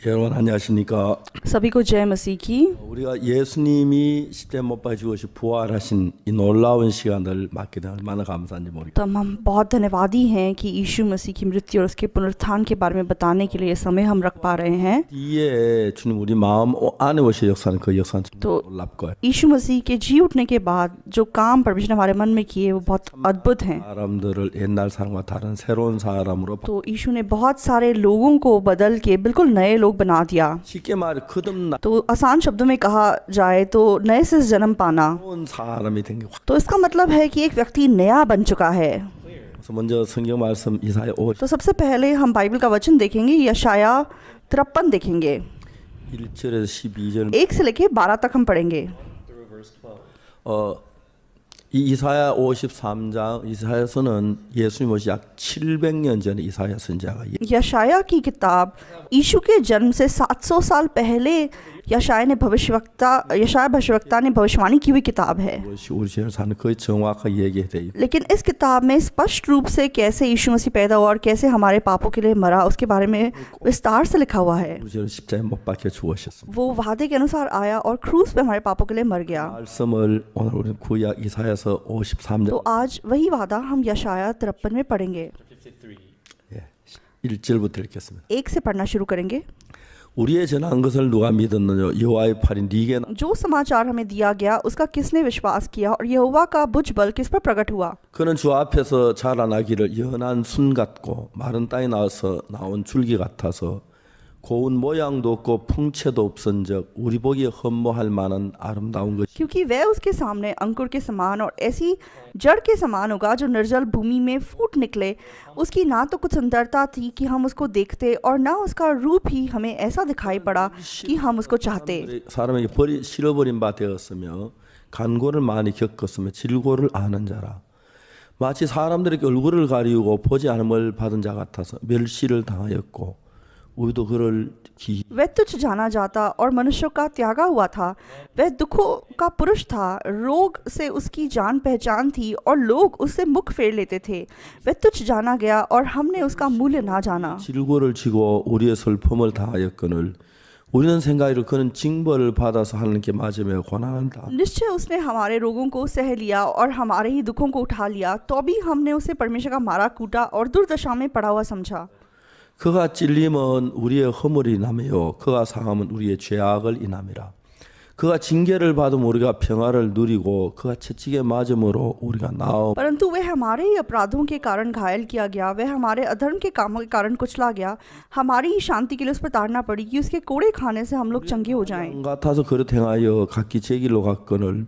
여러분 안녕하십니까? सभी को जय मसीह की। 우리가 예수님이 십자가에 못 박혀 죽으시고 부활하신 이 놀라운 시간을 맞게 된 얼마나 감사한지 모르겠어요. तब हम बहुत धन्यवादी हैं कि यीशु मसीह की मृत्यु और उसके पुनरुत्थान के बारे में बताने के लिए ये समय हम रख पा रहे हैं। 뒤에 주님 우리 마음 안에 오셔 역사는 그 역사는 좀 तो 놀랍고요. यीशु मसीह के जी उठने के बाद जो काम परमेश्वर ने हमारे मन में किए वो बहुत अद्भुत हैं। 사람들을 옛날 사람과 다른 새로운 사람으로 तो यीशु ने बहुत सारे लोगों को बदल के बिल्कुल नए लोग बना दिया। 쉽게 말해 거듭난 तो आसान शब्दों में कहा जाए तो नए से जन्म पाना, 사람이 된 게 확. तो इसका मतलब है कि एक व्यक्ति नया बन चुका है। 그래서 먼저 성경 말씀 이사야 5 तो सबसे पहले हम बाइबल का वचन देखेंगे, यशाया 53 देखेंगे, 1절에서 12절. 1 से लेके 12 तक हम पढ़ेंगे। 이 이사야 53장 이사야서는 예수님 오시 약 700년 전에 이사야 선지자가 यशाया की किताब यीशु के जन्म से 700 साल पहले यशाया भविष्यवक्ता ने भविष्यवाणी की हुई किताब है। 것이 우리 죄를 사는 거의 정확하게 얘기돼 있고 लेकिन इस किताब में स्पष्ट रूप से कैसे यीशु मसीह पैदा हुआ और कैसे हमारे पापों के लिए मरा उसके बारे में विस्तार से लिखा हुआ है। 우리 죄를 십자가에 못 박혀 죽으셨습니다. वो वादे के अनुसार आया और क्रूस पे हमारे पापों के लिए मर गया। 말씀을 오늘 우리는 구약 이사야서 53장 तो आज वही वादा हम यशाया 53 में पढ़ेंगे। 1절부터 읽겠습니다. 1 से पढ़ना शुरू करेंगे। 우리의 전한 것을 누가 믿었느냐 여호와의 팔이 네게 जो समाचार हमें दिया गया उसका किसने विश्वास किया और यहोवा का भुजबल किस पर प्रकट हुआ। 그는 주 앞에서 자라나기를 연한 순 같고 마른 땅에 나와서 나온 줄기 같아서 고운 모양도 없고 풍채도 없은즉 우리 보기에 흠모할 만한 아름다운 것이 क्योंकि वह उसके सामने अंकुर के समान और ऐसी जड़ के समान होगा जो निर्जल भूमि में फूट निकले। उसकी ना तो कुछ सुंदरता थी कि हम उसको देखते और ना उसका रूप ही हमें ऐसा दिखाई पड़ा कि हम उसको चाहते। 사람에게 실어버린 바 되었으며 간고를 많이 겪었으며 질고를 아는 자라 마치 사람들에게 얼굴을 가리우고 보지 않음을 받은 자 같아서 멸시를 당하였고 우리도 그를 वह तुच्छ जाना जाता और मनुष्यों का त्यागा हुआ था। वह दुखों का पुरुष था, रोग से उसकी जान पहचान थी और लोग उससे मुख फेर लेते थे। वह तुच्छ जाना गया और हमने उसका मूल्य ना जाना। 질고를 지고 우리의 슬픔을 당하였거늘 우리는 생각하기를 그는 징벌을 받아서 하는 게 맞으며 고난한다. निश्चय उसने हमारे रोगों को सह लिया और हमारे ही दुखों को उठा लिया, तो भी हमने उसे परमेश्वर का मारा कूटा और दुर्दशा में पड़ा हुआ समझा। 그가 찔림은 우리의 허물을 인하며 그가 상함은 우리의 죄악을 인함이라. 그가 징계를 받음 우리가 평화를 누리고 그가 채찍에 맞음으로 우리가 나음. परंतु वह हमारे ही अपराधों के कारण घायल किया गया, वह हमारे अधर्म के कामों के कारण कुचला गया। हमारी ही शांति के लिए उस पर ताड़ना पड़ी कि उसके कोड़े खाने से हम लोग चंगे हो जाएं। 같아서 그릇 행하여 각기 제 길로 갔거늘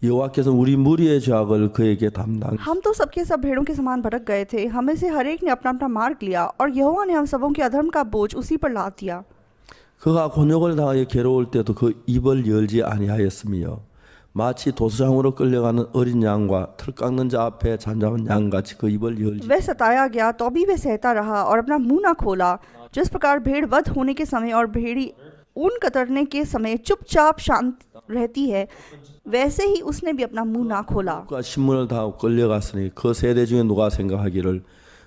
여호와께서 우리 무리의 죄악을 그에게 담당. हम तो सबके सब भेड़ों के समान भटक गए थे, हमें से हर एक ने अपना अपना मार्ग लिया और यहोवा ने हम सबों के अधर्म का बोझ उसी पर लाद दिया। 그가 곤욕을 당하여 괴로울 때도 그 입을 열지 아니하였으며 마치 도수장으로 끌려가는 어린 양과 털 깎는 자 앞에 잠잠한 양같이 그 입을 열지. वह सताया गया तो भी वह सहता रहा और अपना मुंह ना खोला। जिस प्रकार भेड़ वध होने के समय और भेड़ी ऊन कतरने के समय चुपचाप शांत रहती है, वैसे ही उसने भी अपना मुंह ना खोला। 그가 신문을 당하고 끌려갔으니 그 세대 중에 누가 생각하기를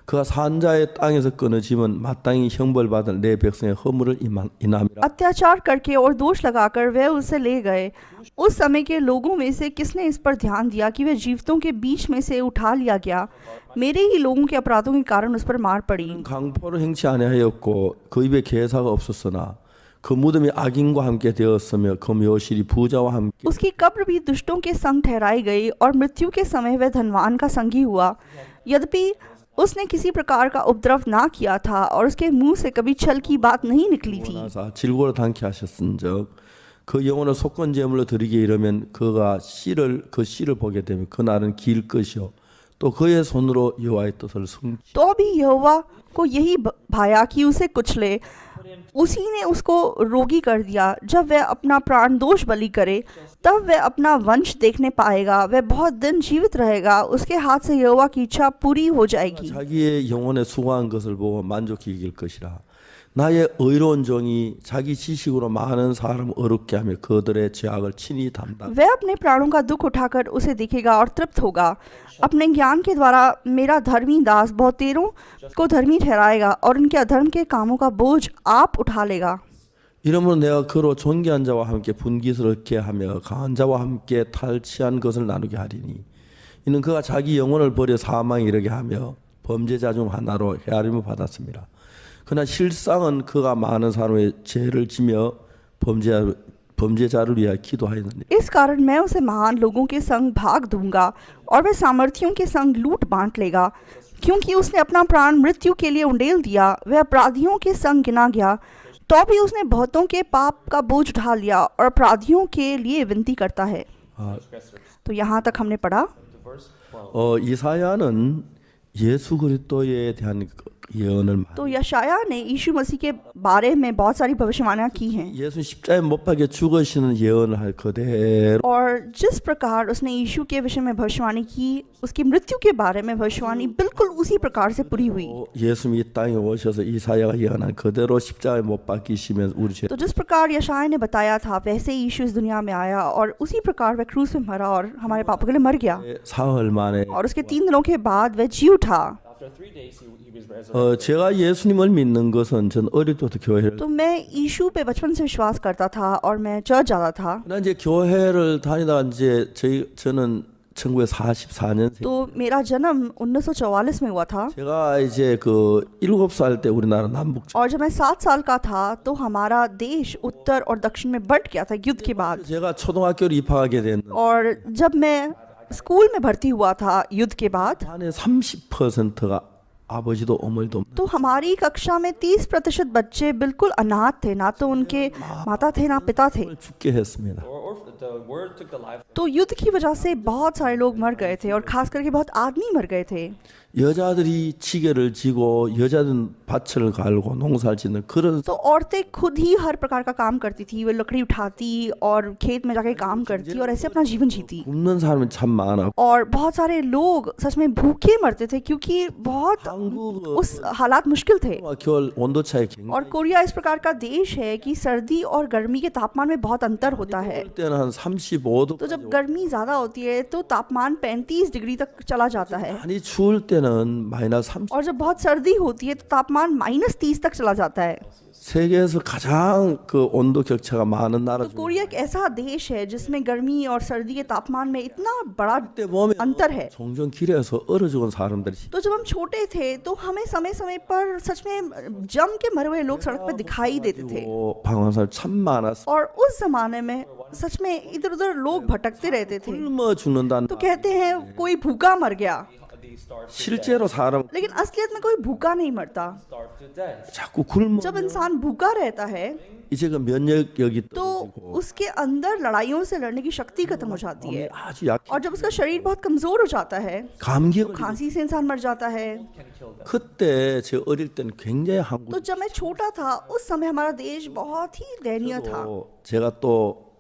그가 산자의 땅에서 끊어지면 마땅히 형벌받을 내 백성의 허물을 인함이라. अत्याचार करके और दोष लगाकर वह उसे ले गए। उस समय के लोगों में से किसने इस पर ध्यान दिया कि वह जीवितों के बीच में से उठा लिया गया। मेरे ही लोगों के अपराधों के कारण उस पर मार पड़ी। 강포를 행치 아니하였고 그 입에 개사가 없었으나 그 무덤이 악인과 함께 되었으며 그 묘실이 부자와 함께. उसकी कब्र भी दुष्टों के संग ठहराई गई और मृत्यु के समय वह धनवान का संगी हुआ। यद्यपि उसने किसी प्रकार का उपद्रव ना किया था और उसके मुंह से कभी छल की बात नहीं निकली थी। 질고를 당케 하셨은즉 그 영혼을 속건 제물로 드리게 이르면 그가 그 씨를 보게 되면 그 날은 길 것이요 또 그의 손으로 여호와의 뜻을 성취. तो भी यहोवा को यही भाया कि उसे कुचले। उसी ने उसको रोगी कर दिया। जब वह अपना प्राण दोष बलि करे तब वह अपना वंश देखने पाएगा, वह बहुत दिन जीवित रहेगा, उसके हाथ से यहोवा की इच्छा पूरी हो जाएगी। 자기의 영혼에 수고한 것을 보고 만족히 여길 것이라. 나의 의로운 종이 자기 지식으로 많은 사람 어렵게 하며 그들의 죄악을 친히 담당. वह अपने प्राणों का दुख उठाकर उसे देखेगा और तृप्त होगा। अपने ज्ञान के द्वारा मेरा धर्मी दास बहुतेरों को धर्मी ठहराएगा और उनके अधर्म के कामों का बोझ आप उठा लेगा। 이러므로 내가 그로 존귀한 자와 함께 분깃스럽게 하며 강한 자와 함께 탈취한 것을 나누게 하리니 이는 그가 자기 영혼을 버려 사망에 이르게 하며 범죄자 중 하나로 헤아림을 받았습니다. 그러나 실상은 그가 많은 사람의 죄를 지며 범죄자를 위하여 기도하였느니 इस कारण मैं उसे महान लोगों के संग भाग दूंगा और वह सामर्थियों के संग लूट बांट लेगा, क्योंकि उसने अपना प्राण मृत्यु के लिए उंडेल दिया, वह अपराधियों के संग गिना गया, तो भी उसने बहुतों के पाप का बोझ उठा लिया और अपराधियों के लिए विनती करता है। तो यहाँ तक हमने पढ़ा। 이사야는 예수 그리스도에 대한 예언을 तो यशाया ने यीशु मसीह के बारे में बहुत सारी भविष्यवाणियां की हैं 예수 십자가에 못 박혀 죽으시는 예언을 할 그대로 और जिस प्रकार उसने यीशु के विषय में भविष्यवाणी की, उसकी मृत्यु के बारे में भविष्यवाणी बिल्कुल उसी प्रकार से पूरी हुई। 예수님이 이 땅에 오셔서 이사야가 예언한 그대로 십자가에 못 박히시면서 우리 죄 तो जिस प्रकार यशाया ने बताया था वैसे ही यीशु इस दुनिया में आया और उसी प्रकार वह क्रूस पे मरा और हमारे पापों के लिए मर गया 사흘 만에 और उसके 3 दिनों के बाद वह जी उठा। After 3 days, he was resurrected. 제가 예수님을 믿는 것은 전 어릴 때부터 교회를 तो मैं यीशु पे बचपन से विश्वास करता था और मैं चर्च जाता था। 나 이제 교회를 다니다가 이제 저는 1944년생 तो मेरा जन्म 1944 में हुआ था 제가 이제 그 7살 때 우리나라 남북 और जब मैं 7 साल का था तो हमारा देश उत्तर और दक्षिण में बंट गया था युद्ध के बाद। 제가 초등학교를 입학하게 된 और जब मैं स्कूल में भर्ती हुआ था युद्ध के बाद, 반의 30%가 아버지도 어머니도 तो हमारी कक्षा में 30% बच्चे बिल्कुल अनाथ थे, ना तो उनके माता थे ना पिता थे। 죽게 했습니다. Or the word took the life. तो युद्ध की वजह से बहुत सारे लोग मर गए थे और खास करके बहुत आदमी मर गए थे। 여자들이 지게를 지고 여자들은 밭을 갈고 농사를 짓는 그런 तो औरतें खुद ही हर प्रकार का काम करती थी, वे लकड़ी उठाती और खेत में जाके काम करती और ऐसे अपना जीवन जीती। 굶는 사람이 참 많아. और बहुत सारे लोग सच में भूखे मरते थे क्योंकि बहुत 한국 उस हालात मुश्किल थे। 겨울 온도 차이 굉장히 और कोरिया इस प्रकार का देश है कि सर्दी और गर्मी के तापमान में बहुत अंतर होता है। 올 때는 한 35도 तो जब गर्मी ज़्यादा होती है तो तापमान 35 डिग्री तक चला जाता है 많이 추울 때는 마이너스 30. और जब बहुत सर्दी होती है तो तापमान -30 तक चला जाता है। 세계에서 가장 그 온도 격차가 많은 나라 तो 중에 कोरिया एक ऐसा देश है जिसमें गर्मी और सर्दी के तापमान में इतना बड़ा 그때 보면 अंतर है। 종종 길에서 얼어 죽은 사람들이 तो जब हम छोटे थे तो हमें समय समय पर सच में जम के मरे हुए लोग सड़क पर दिखाई देते थे 방황한 사람 참 많았어. और उस जमाने में सच में इधर उधर लोग भटकते रहते थे। 굶어 죽는다는 तो कहते हैं कोई भूखा मर गया, They starved to 실제로 사람 लेकिन असलियत में कोई भूखा नहीं मरता। starve to death. 자꾸 굶어 जब इंसान भूखा रहता है 이제 그 면역력이 तो 떨어지고 उसके अंदर लड़ाइयों से लड़ने की शक्ति खत्म हो जाती है 아주 약해. और जब उसका शरीर बहुत कमजोर हो जाता है, 감기 खांसी से इंसान मर जाता है। Can kill them. 그때 제 어릴 때는 굉장히 तो 한국 जब मैं छोटा था उस समय हमारा देश बहुत ही दयनीय था 제가 또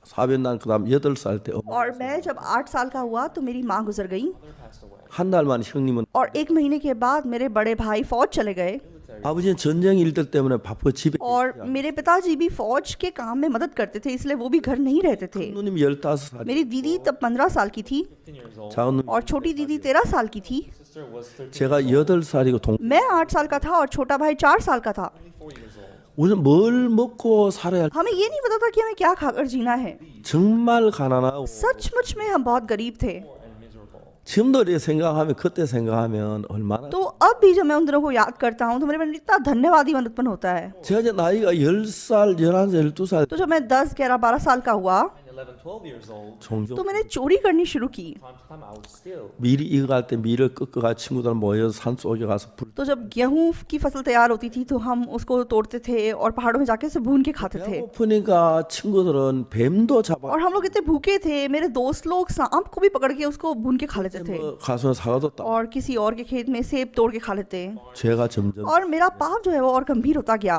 사변난 그다음 8살 때 और मैं जब 8 साल का हुआ तो मेरी माँ गुजर गई Mother passed away. 한 달만 형님은 और 1 महीने के बाद मेरे बड़े भाई फौज चले गए 아버지는 전쟁 일들 때문에 바빠 집에 और मेरे पिताजी भी फौज के काम में मदद करते थे, इसलिए वो भी घर नहीं रहते थे। 누님 15살 मेरी दीदी तब 15 साल की थी 15 years old. 작은 누님 और छोटी दीदी 13 साल की थी। Sister was 13 제가 8살이고 동 मैं 8 साल का था और छोटा भाई 4 साल का था। 4 years old. 우리는 뭘 먹고 살아야 할 हमें ये नहीं पता था कि हमें क्या खाकर जीना है। 정말 가난하고 सचमुच में हम बहुत गरीब थे। Poor and miserable. 지금도 이렇게 생각하면 그때 생각하면 얼마나 तो अब भी जब मैं उन दिनों को याद करता हूँ तो मेरे मन में इतना धन्यवादी मन उत्पन्न होता है। 제가 이제 나이가 10살, 11살, 12살 तो जब मैं 10, 11, 12 साल का हुआ 11, 12 years old. 종종 तो मैंने चोरी करनी शुरू की। Time to time I would steal. 밀이 익어갈 때 밀을 꺾어가 친구들 모여서 산속에 가서 불 तो जब गेहूं की फसल तैयार होती थी तो हम उसको तोड़ते थे और पहाड़ों में जाके उसे भून के खाते थे। 배고프니까 친구들은 뱀도 잡아 और हम लोग इतने भूखे थे, मेरे दोस्त लोग सांप को भी पकड़ के उसको भून के खा लेते थे 뭐 가서 사과도 따 और किसी और के खेत में सेब तोड़ के खा लेते। 죄가 점점 और मेरा पाप जो है वो और गंभीर होता गया।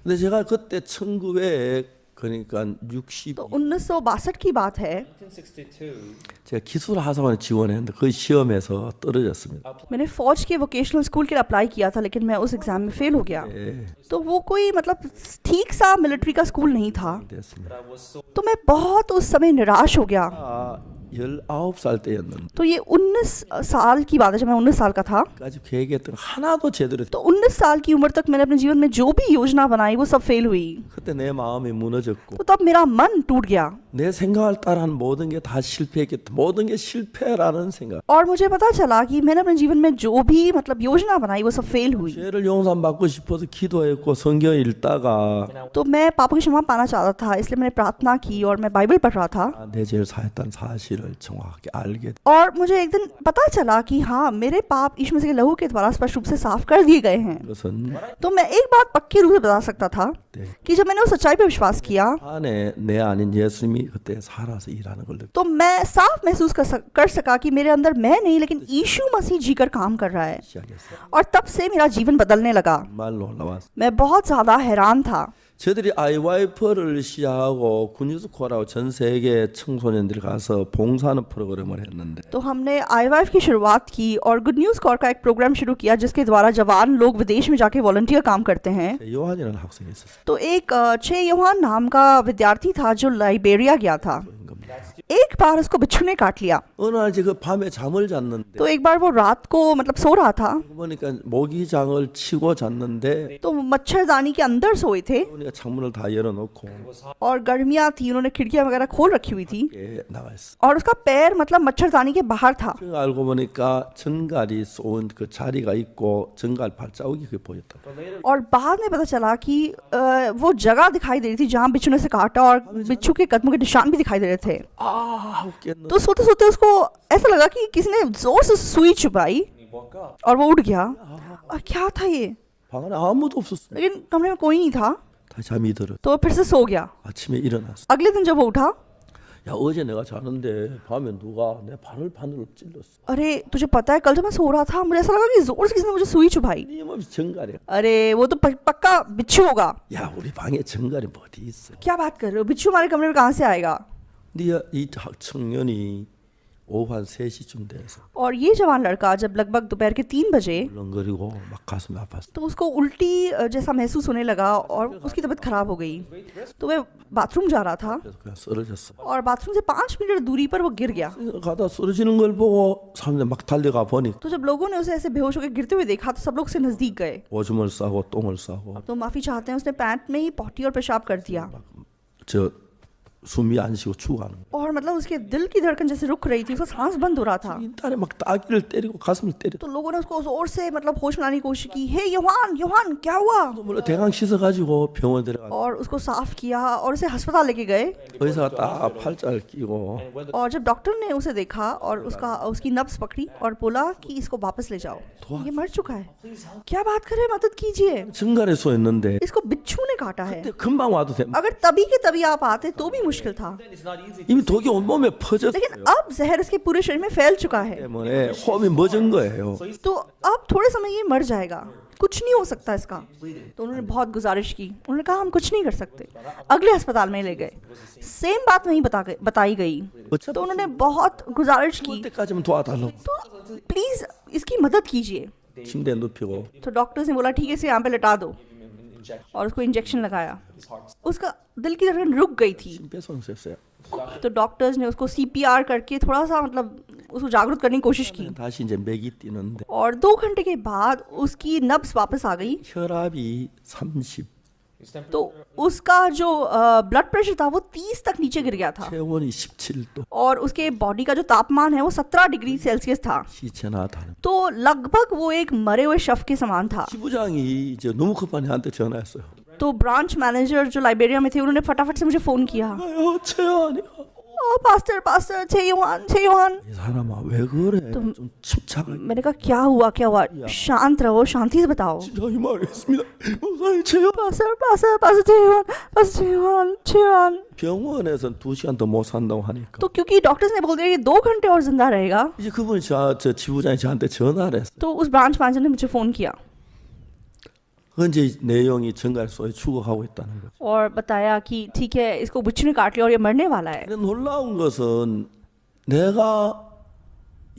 근데 제가 그때 1900 그러니까 60 तो 1962 की बात है, 1962, 제가 기술하사관에 지원했는데 그 시험에서 떨어졌습니다. मैंने फौज के वोकेशनल स्कूल के लिए अप्लाई किया था लेकिन मैं उस एग्जाम में फेल हो गया। तो वो कोई मतलब ठीक सा मिलिट्री का स्कूल नहीं था। 됐습니다. but I was so तो मैं बहुत उस समय निराश हो गया। 19살 때였는데 तो ये 19 साल की बात है, जब मैं 19 साल का था। 까지 계획했던 거 하나도 제대로 तो 19 साल की उम्र तक मैंने अपने जीवन में जो भी योजना बनाई वो सब फेल हुई। 그때 내 마음이 무너졌고 तो तब मेरा मन टूट गया 내 생각을 따라한 모든 게 다 실패했겠다. 모든 게 실패라는 생각. और मुझे पता चला कि मैंने अपने जीवन में जो भी मतलब योजना बनाई वो सब फेल हुई। 죄를 용서받고 싶어서 기도했고 성경 읽다가 तो मैं पापों की क्षमा पाना चाहता था, इसलिए मैंने प्रार्थना की और मैं बाइबल पढ़ रहा था। 내 죄를 사했다는 사실을 정확하게 알게 돼. और मुझे एक दिन पता चला कि हाँ, मेरे पाप यीशु मसीह के लहू के द्वारा स्पष्ट रूप से साफ कर दिए गए हैं। 그것은 तो मैं एक बात पक्की रूप से बता सकता था 네. कि जब मैंने उस सच्चाई पर विश्वास किया 안에 내 아닌 예수님이 그때 살아서 일하는 걸 느끼. तो मैं साफ महसूस कर सका कि मेरे अंदर मैं नहीं लेकिन यीशु मसीह जीकर काम कर रहा है। 시작했어요. और तब से मेरा जीवन बदलने लगा। 정말 놀라웠어요. मैं बहुत ज़्यादा हैरान था। 저들이 IYF를 시작하고 군유스코라고 전 세계 청소년들이 가서 봉사하는 프로그램을 했는데 तो हमने IYF की शुरुआत की और गुड न्यूज़ कॉर का एक प्रोग्राम शुरू किया जिसके द्वारा जवान लोग विदेश में जाके वॉलंटियर काम करते हैं। 요한이라는 학생이 있었어요. तो एक छे योहान नाम का विद्यार्थी था जो लाइबेरिया गया था। एक बार उसको बिच्छू ने काट लिया। 어느 날 제가 밤에 잠을 잤는데 तो एक बार वो रात को मतलब सो रहा था 보니까 모기장을 치고 잤는데 तो मच्छरदानी के अंदर सोए थे 보니까 창문을 다 열어놓고 और गर्मियाँ थी, उन्होंने खिड़कियाँ वगैरह खोल रखी हुई थी 밖에 나가 있어. और उसका पैर मतलब मच्छरदानी के बाहर था। 알고 보니까 전갈이 쏜 그 자리가 있고 전갈 발자국이 그게 보였다. और बाद में पता चला कि वो जगह दिखाई दे रही थी जहाँ बिच्छू ने से काटा और बिच्छू के कदमों के निशान भी दिखाई दे रहे थे। 아 웃겠는. तो सोते सोते उसको ऐसा लगा कि किसी ने जोर से सुई चुभाई He woke up. और वो उठ गया। और क्या था ये? 방 안에 아무도 없었어. लेकिन कमरे में कोई नहीं था। 다 잠이 들어. तो फिर से सो गया। 아침에 일어났어. अगले दिन जब वो उठा, 야 어제 내가 자는데 밤에 누가 내 발을 바늘로 찔렀어. अरे तुझे पता है कल जब मैं सो रहा था मुझे ऐसा लगा कि जोर से किसी ने मुझे सुई चुभाई। 끊임없이 전갈이야. अरे वो तो पक्का बिच्छू होगा। 야 우리 방에 전갈이 뭐 어디 있어? क्या बात कर रहे हो? बिच्छू हमारे कमरे में कहाँ से आएगा? 이 청년이 오후 한 3시쯤 돼서 और ये जवान लड़का जब लगभग दोपहर के 3 बजे 울렁거리고 막 가슴이 아팠어. तो उसको उल्टी जैसा महसूस होने लगा और उसकी तबीयत खराब हो गई। तो वह बाथरूम जा रहा था 그래서 그냥 쓰러졌어. और बाथरूम से 5 मिनट दूरी पर वो गिर गया। 가다 쓰러지는 걸 보고 사람들 막 달려가 보니 तो जब लोगों ने उसे ऐसे बेहोश होकर गिरते हुए देखा तो सब लोग उससे नजदीक गए। 오줌을 싸고 똥을 싸고 तो माफी चाहते हैं, उसने पैंट में ही पॉटी और पेशाब कर दिया 저 숨이 안 쉬고 죽어가는 거야. और मतलब उसके दिल की धड़कन जैसे रुक रही थी, उसका सांस बंद हो रहा था। 딸에 막 따귀를 때리고 가슴을 때려. तो लोगों ने उसको जोर से मतलब होश में लाने की कोशिश की। हे योहान, योहान क्या हुआ? 물론 대강 씻어가지고 병원 데려가. और उसको साफ किया और उसे अस्पताल लेके गए। 의사가 딱 팔자를 끼고 And when the और जब डॉक्टर ने उसे देखा और उसकी नब्ज पकड़ी और बोला कि इसको वापस ले जाओ, ये मर चुका है। क्या बात कर रहे हैं, मदद कीजिए, 증가에 쏘 있는데 इसको बिच्छू ने काटा है। 금방 와도 돼. अगर तभी के तभी आप आते तो भी मुश्किल था, it's not easy. 이미 독이 온 몸에 퍼졌기 लेकिन अब जहर इसके पूरे शरीर में फैल चुका है। 때문에 호흡이 멎은 거예요. तो अब थोड़े समय ये मर जाएगा, कुछ नहीं हो सकता इसका। तो उन्होंने बहुत गुजारिश की, उन्होंने कहा हम कुछ नहीं कर सकते। अगले अस्पताल में ले गए, सेम बात वहीं बताई गई। तो उन्होंने बहुत गुजारिश की, 그때까지만 도와달라고. तो प्लीज इसकी मदद कीजिए। 침대에 눕히고 तो डॉक्टर्स ने बोला ठीक है, इसे यहाँ पे लटा दो Injection. और उसको इंजेक्शन लगाया। His heart. उसका दिल की धड़कन रुक गई थी। 심폐소생술했어요. तो डॉक्टर्स ने उसको CPR करके थोड़ा सा मतलब उसको जागरूक करने की कोशिश की 다시 이제 맥이 뛰는데 और 2 घंटे के बाद उसकी नब्ज वापस आ गई। 혈압이 30, His temperature. तो उसका जो ब्लड प्रेशर था वो 30 तक नीचे गिर गया था 체온이 17도, और उसके बॉडी का जो तापमान है वो 17 डिग्री सेल्सियस था। 시체나 다름. तो लगभग वो एक मरे हुए शव के समान था। 지부장이 이제 너무 급한 애한테 전화했어요. तो ब्रांच मैनेजर जो लाइब्रेरिया में थे उन्होंने फटाफट से मुझे फ़ोन किया। 채연이 ओ पास्टर पास्टर छेयोहान। 이 사람아 왜 그래? 좀 침착하게. मैंने कहा क्या हुआ? शांत रहो, शांति से बताओ। 집사님 말했습니다. 목사님 채연. पास्टर छेयोहान। 병원에선 2시간 더 못 산다고 하니까 तो क्योंकि डॉक्टर्स ने बोल दिया कि 2 घंटे और जिंदा रहेगा, 이제 그분이 저 지부장이 저한테 전화를 했어. तो उस ब्रांच मैनेजर ने मुझे फ़ोन किया 현재 내용이 정갈소에 죽어가고 있다는 거죠. और बताया कि ठीक है, इसको बिच्छू ने काट लिया और ये मरने वाला है। 근데 놀라운 것은 내가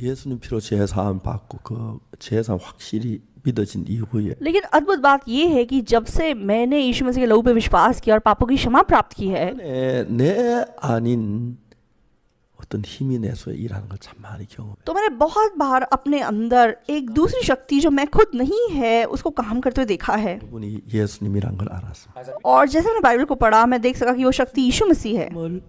예수님 피로 제사함 받고 그 제사 확실히 믿어진 이후에 लेकिन अद्भुत बात ये है कि जब से मैंने यीशु मसीह के लहू पे विश्वास किया और पापों की क्षमा प्राप्त की है, 내 아닌 어떤 힘이 내 속에 일하는 걸 참 많이 경험해. तो मैंने बहुत बार अपने अंदर एक दूसरी शक्ति जो मैं खुद नहीं है उसको काम करते हुए देखा है। 그분이 예수님이란 걸 알았어. और जैसे मैंने बाइबल को पढ़ा मैं देख सका कि वो शक्ति यीशु मसीह है। 을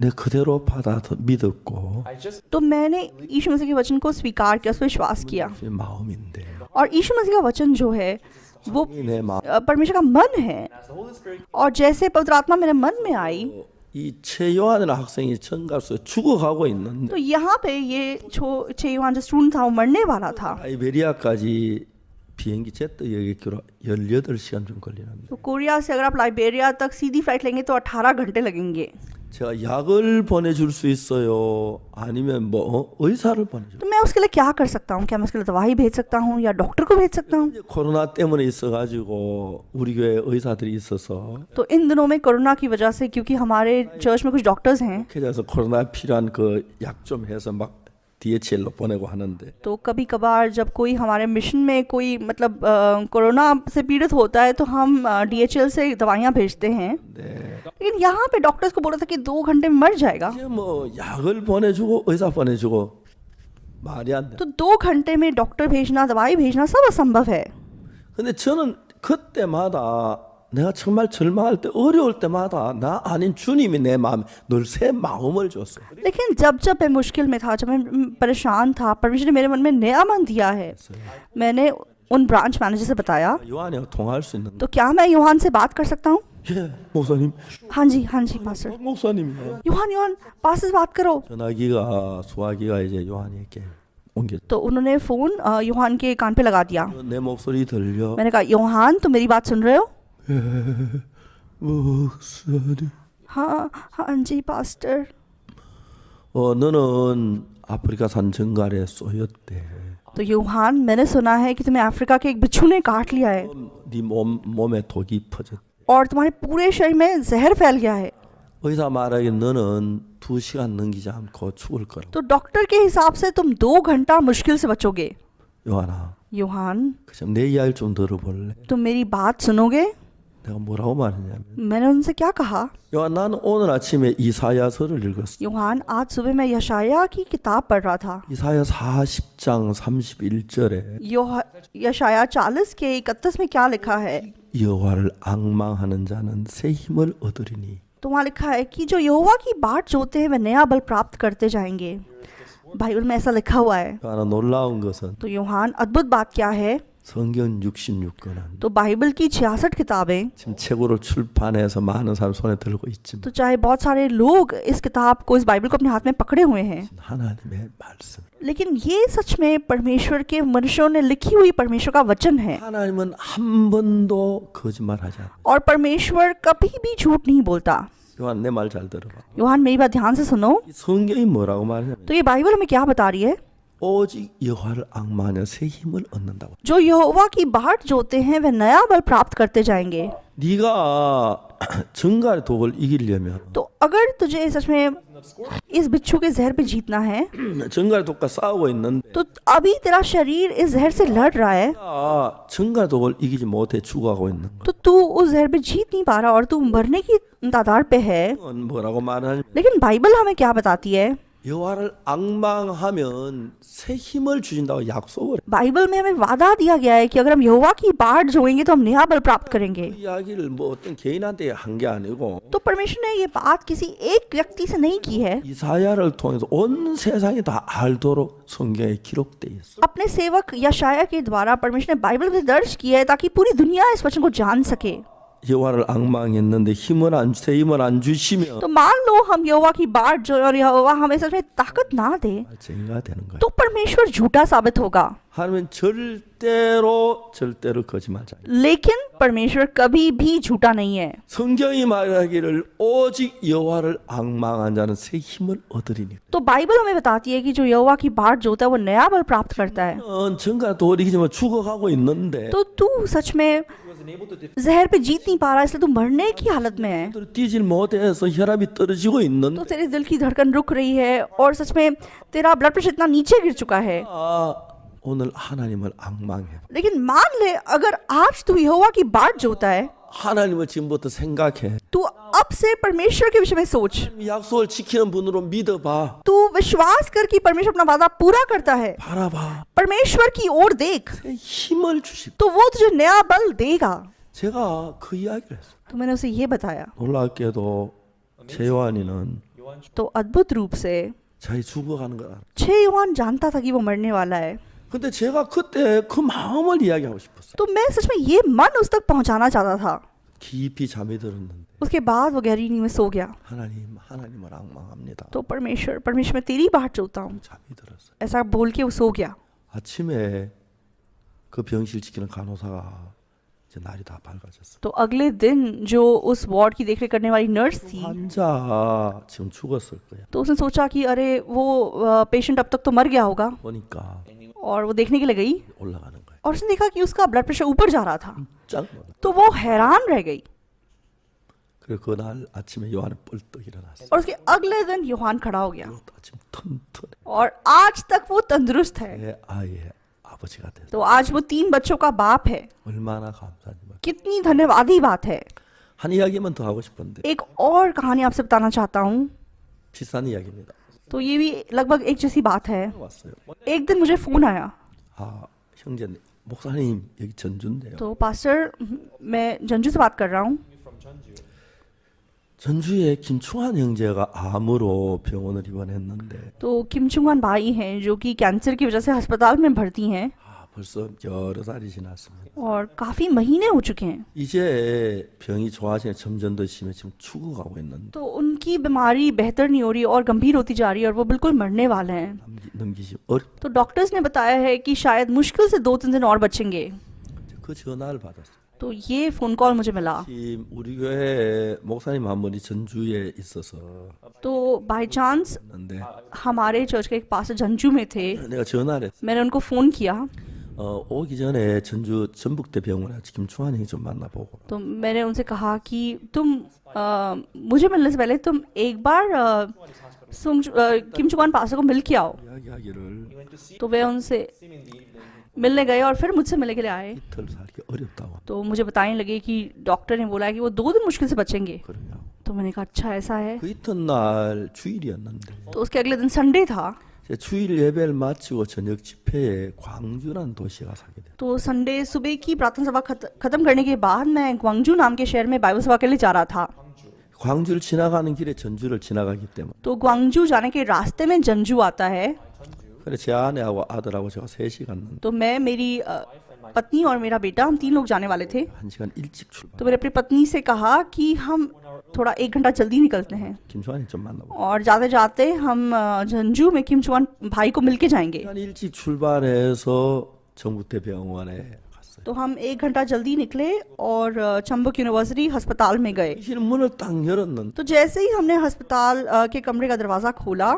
내 그대로 받아 믿었고 I just तो मैंने यीशु मसीह के वचन को स्वीकार किया, उस पर विश्वास किया। 제 마음인데 और यीशु मसीह का वचन जो है वो 내 마음 परमेश्वर का मन है। as the Holy Spirit और जैसे पवित्र आत्मा मेरे मन में आई 이 최요한이라는 학생이 전가서 죽어가고 있는데 तो यहाँ पे ये यूहान जो स्टूडेंट था वो मरने वाला था। 라이베리아까지 비행기 제트 여객기로 18시간 좀 걸리는데 तो कोरिया से अगर आप लाइबेरिया तक सीधी फ्लाइट लेंगे तो 18 घंटे लगेंगे। 제가 약을 보내줄 수 있어요? 아니면 뭐 의사를 보내줘? तो मैं उसके लिए क्या कर सकता हूँ? क्या मैं उसके लिए दवाई भेज सकता हूँ या डॉक्टर को भेज सकता हूँ? 이제 코로나 때문에 있어가지고 우리 교회 의사들이 있어서 तो इन दिनों में कोरोना की वजह से क्योंकि हमारे चर्च में कुछ डॉक्टर्स हैं 그래서 코로나 필요한 그 약 좀 해서 막 DHL로 보내고 하는데 तो कभी कभार जब कोई हमारे मिशन में कोई मतलब कोरोना से पीड़ित होता है तो हम DHL से दवाइयाँ भेजते हैं। 네. लेकिन यहाँ पे डॉक्टर्स को बोला था कि 2 घंटे में मर जाएगा। 이제 뭐 약을 보내주고 의사 보내주고 말이 안 돼. तो 2 घंटे में डॉक्टर भेजना दवाई भेजना सब असंभव है। 근데 저는 그때마다 내가 정말 절망할 때 어려울 때마다 나 아닌 주님이 내 마음에 늘 새 마음을 줬어. लेकिन जब जब मैं मुश्किल में था, जब मैं परेशान था, परमेश्वर ने मेरे मन में नया मन दिया है। मैंने उन ब्रांच मैनेजर से बताया 요한이랑 통화할 수 있는데. तो क्या मैं यूहान से बात कर सकता हूँ? 예, 목사님. हाँ जी पास्टर। 목사님이요. यूहान पास से बात करो। 전화기가 수화기가 이제 요한에게 옮겨. तो उन्होंने फोन यूहान के कान पे लगा दिया। 내 목소리 들려? मैंने कहा यूहान तुम मेरी बात सुन रहे हो? 목소리. हाँ जी पास्टर। 너는 아프리카산 정갈에 쏘였대. तो यूहान मैंने सुना है कि तुम्हें अफ्रीका के एक बिच्छू ने काट लिया है 네 몸에 독이 퍼졌. और तुम्हारे पूरे शरीर में जहर फैल गया है। 의사 말하기 너는 2시간 넘기지 않고 죽을 거라고. तो डॉक्टर के हिसाब से तुम 2 घंटा मुश्किल से बचोगे। 요한아, यूहान 그럼 내 이야기를 좀 들어볼래? तुम मेरी बात सुनोगे? 내가 뭐라고 말했냐면 मैंने उनसे क्या कहा? 요한 나는 오늘 아침에 이사야서를 읽었어. यूहान आज सुबह मैं यशाया की किताब पढ़ रहा था। 이사야 40장 31절에 यशाया 40 के 31 में क्या लिखा है? 여호와를 앙망하는 자는 새 힘을 얻으리니. तो वहाँ लिखा है कि जो यहोवा की बाट जोते हैं वे नया बल प्राप्त करते जाएंगे। बाइबल में ऐसा लिखा हुआ है। 하나 놀라운 것은 तो यूहान अद्भुत बात क्या है? 성경 66권은 तो बाइबल की 66 किताबें, 지금 책으로 출판해서 많은 사람 손에 들고 있지만 तो चाहे बहुत सारे लोग इस किताब को, इस बाइबल को अपने हाथ में पकड़े हुए हैं, 하나님의 말씀. लेकिन ये सच में परमेश्वर के मनुष्यों ने लिखी हुई परमेश्वर का वचन है। 하나님은 한 번도 거짓말하지 않아. और परमेश्वर कभी भी झूठ नहीं बोलता। 요한 내 말 잘 들어봐. यूहान मेरी बात ध्यान से सुनो। 이 성경이 뭐라고 말하냐면 तो ये बाइबल हमें क्या बता रही है? 오직 여호와를 앙망하여 새 힘을 얻는다고. जो यहोवा की बाट जोते हैं वे नया बल प्राप्त करते जाएंगे। 네가 정갈의 독을 이기려면 तो अगर तुझे सच में इस बिच्छू के जहर पे जीतना है 정갈의 독과 싸우고 있는데 तो अभी तेरा शरीर इस जहर से लड़ रहा है, 정갈의 독을 이기지 못해 죽어가고 있는 거. तो तू उस जहर पे जीत नहीं पा रहा और तू मरने की तादाद पे है। 뭐라고 말하냐면 लेकिन बाइबल हमें क्या बताती है? 여호와를 앙망하면 새 힘을 주신다고 약속을 해. बाइबल में हमें वादा दिया गया है कि अगर हम यहोवा की बाट जोएंगे तो हम नया बल प्राप्त करेंगे। 그 이야기를 뭐 어떤 개인한테 한 게 아니고 तो परमेश्वर ने ये बात किसी एक व्यक्ति से नहीं की है, 이사야를 통해서 온 세상이 다 알도록 성경에 기록돼 있어. अपने सेवक यशाया के द्वारा परमेश्वर ने बाइबल में दर्ज किया है ताकि पूरी दुनिया इस वचन को जान सके। 여호와를 앙망했는데 새 힘을 안 주시면 तो मान लो हम यहोवा की बाट जो और यहोवा हमें सच में ताकत ना दे 쟁이가 되는 거야. तो परमेश्वर झूठा साबित होगा। 하나님은 절대로 거짓말하지 않아요. लेकिन परमेश्वर कभी भी झूठा नहीं है। 성경이 말하기를 오직 여호와를 앙망한 자는 새 힘을 얻으리니. तो बाइबल हमें बताती है कि जो यहोवा की बाट जोता है वो नया बल प्राप्त करता है। 정갈 독을 이기지만 죽어가고 있는데 तो तू सच में जहर पे जीत नहीं पा रहा, इसलिए तू मरने की हालत में है। 뛰질 못해서 혈압이 떨어지고 तो 있는데 तेरे दिल की धड़कन रुक रही है और सच में तेरा ब्लड प्रेशर इतना नीचे गिर चुका है। 오늘 하나님을 앙망해. लेकिन मान ले अगर आज तू यहोवा की बाट जोता है, 하나님을 지금부터 생각해. तू अब से परमेश्वर के विषय में सोच, 약속을 지키는 분으로 믿어봐. तू विश्वास कर कि परमेश्वर अपना वादा पूरा करता है, 바라봐. परमेश्वर की ओर देख 새 힘을 주시고. तो वो तुझे नया बल देगा। 제가 그 이야기를 했어요. तो मैंने उसे ये बताया। 놀랍게도 재환이는 तो अद्भुत रूप से 자기 죽어가는 걸 알아. यूहान जानता था कि वो मरने वाला है। 근데 제가 그때 그 마음을 이야기하고 싶었어요. तो मैं सच में ये मन उस तक पहुंचाना चाहता था। 깊이 잠이 들었는데 उसके बाद वो गहरी नींद में सो गया। 하나님을 앙망합니다. तो परमेश्वर मैं तेरी बात चाहता हूँ, 잠이 들었어요. ऐसा बोल के वो सो गया। 아침에 그 병실 지키는 간호사가 이제 날이 다 밝아졌어요. तो अगले दिन जो उस वार्ड की देखरेख करने वाली नर्स थी, 환자 지금 죽었을 거야. तो उसने सोचा कि अरे वो पेशेंट अब तक तो मर गया होगा, 보니까 और वो देखने के लिए गई 올라가는 거야. और उसने देखा कि उसका ब्लड प्रेशर ऊपर जा रहा था। 짱 놀라. तो वो हैरान रह गई। 그래 그날 아침에 요한이 뻘떡 일어났어. और उसके अगले दिन यूहान खड़ा हो गया 아침 튼튼해. और आज तक वो तंदुरुस्त है। 내 아이의 아버지가 됐어. तो आज वो 3 बच्चों का बाप है। 얼마나 감사하지. कितनी धन्यवादी बात है। 한 이야기만 더 하고 싶은데 एक और कहानी आपसे बताना चाहता हूँ। 비싼 이야기입니다. तो ये भी लगभग एक जैसी बात है। 왔어요. एक दिन मुझे फोन आया। 아 형제 목사님 여기 전주인데요. तो पास्टर, मैं जंजू से बात कर रहा हूँ। 전주에 김충환 형제가 암으로 병원을 입원했는데 तो किम चुंगवान भाई हैं जो कि कैंसर की वजह से अस्पताल में भर्ती हैं 벌써 여러 달이 지났습니다. और काफी महीने हो चुके हैं। 이제 병이 좋아지네 점점 더 심해 지금 죽어가고 있는데 तो उनकी बीमारी बेहतर नहीं हो रही और गंभीर होती जा रही है और वो बिल्कुल मरने वाले हैं। 넘기시 어렵. तो डॉक्टर्स ने बताया है कि शायद मुश्किल से 2-3 दिन और बचेंगे। 그 전화를 받았어요. तो ये फोन कॉल मुझे मिला। 지금 우리 교회 목사님 한 분이 전주에 있어서 तो बाय चांस 있는데 हमारे चर्च के एक पास्टर झंझू में थे। 내가 전화를 했어. मैंने उनको फोन किया। 오기 전에 전주 전북대 병원에 김충환 형이 좀 만나보고 तो मैंने उनसे कहा कि तुम मुझे मिलने से पहले तुम एक बार किम चुंगवान पास्टर को मिल के आओ। 이야기하기를 तो वे उनसे मिलने गए और फिर मुझसे मिलने के लिए आए। 이틀 살기 어렵다고 तो मुझे बताने लगे कि डॉक्टर ने बोला है कि वो 2 दिन मुश्किल से बचेंगे। 그러냐고. तो मैंने कहा अच्छा ऐसा है। 그 이튿날 주일이었는데 तो उसके अगले दिन संडे था। 이제 주일 예배를 마치고 저녁 집회에 광주라는 도시에 가서 하게 돼요. तो संडे सुबह की प्रार्थना सभा खत्म करने के बाद मैं ग्वांगजू नाम के शहर में बाइबल सभा के लिए जा रहा था। 광주를 지나가는 길에 전주를 지나가기 때문에 तो ग्वांगजू जाने के रास्ते में जंजू आता है। 그래 제 아내하고 아들하고 제가 셋이 갔는데 तो मैं, मेरी पत्नी और मेरा बेटा, हम 3 लोग जाने वाले थे। 1시간 일찍 출발. तो मैंने अपनी पत्नी से कहा कि हम थोड़ा 1 घंटा जल्दी निकलते हैं 김충환이 좀 만나고. और जाते जाते हम झंझू में किम चुंगवान भाई को मिलके जाएंगे। 1시간 일찍 출발해서 전북대 병원에 갔어요. तो हम 1 घंटा जल्दी निकले और चंबक यूनिवर्सिटी अस्पताल में गए। 실 문을 딱 열었는데 तो जैसे ही हमने अस्पताल के कमरे का दरवाजा खोला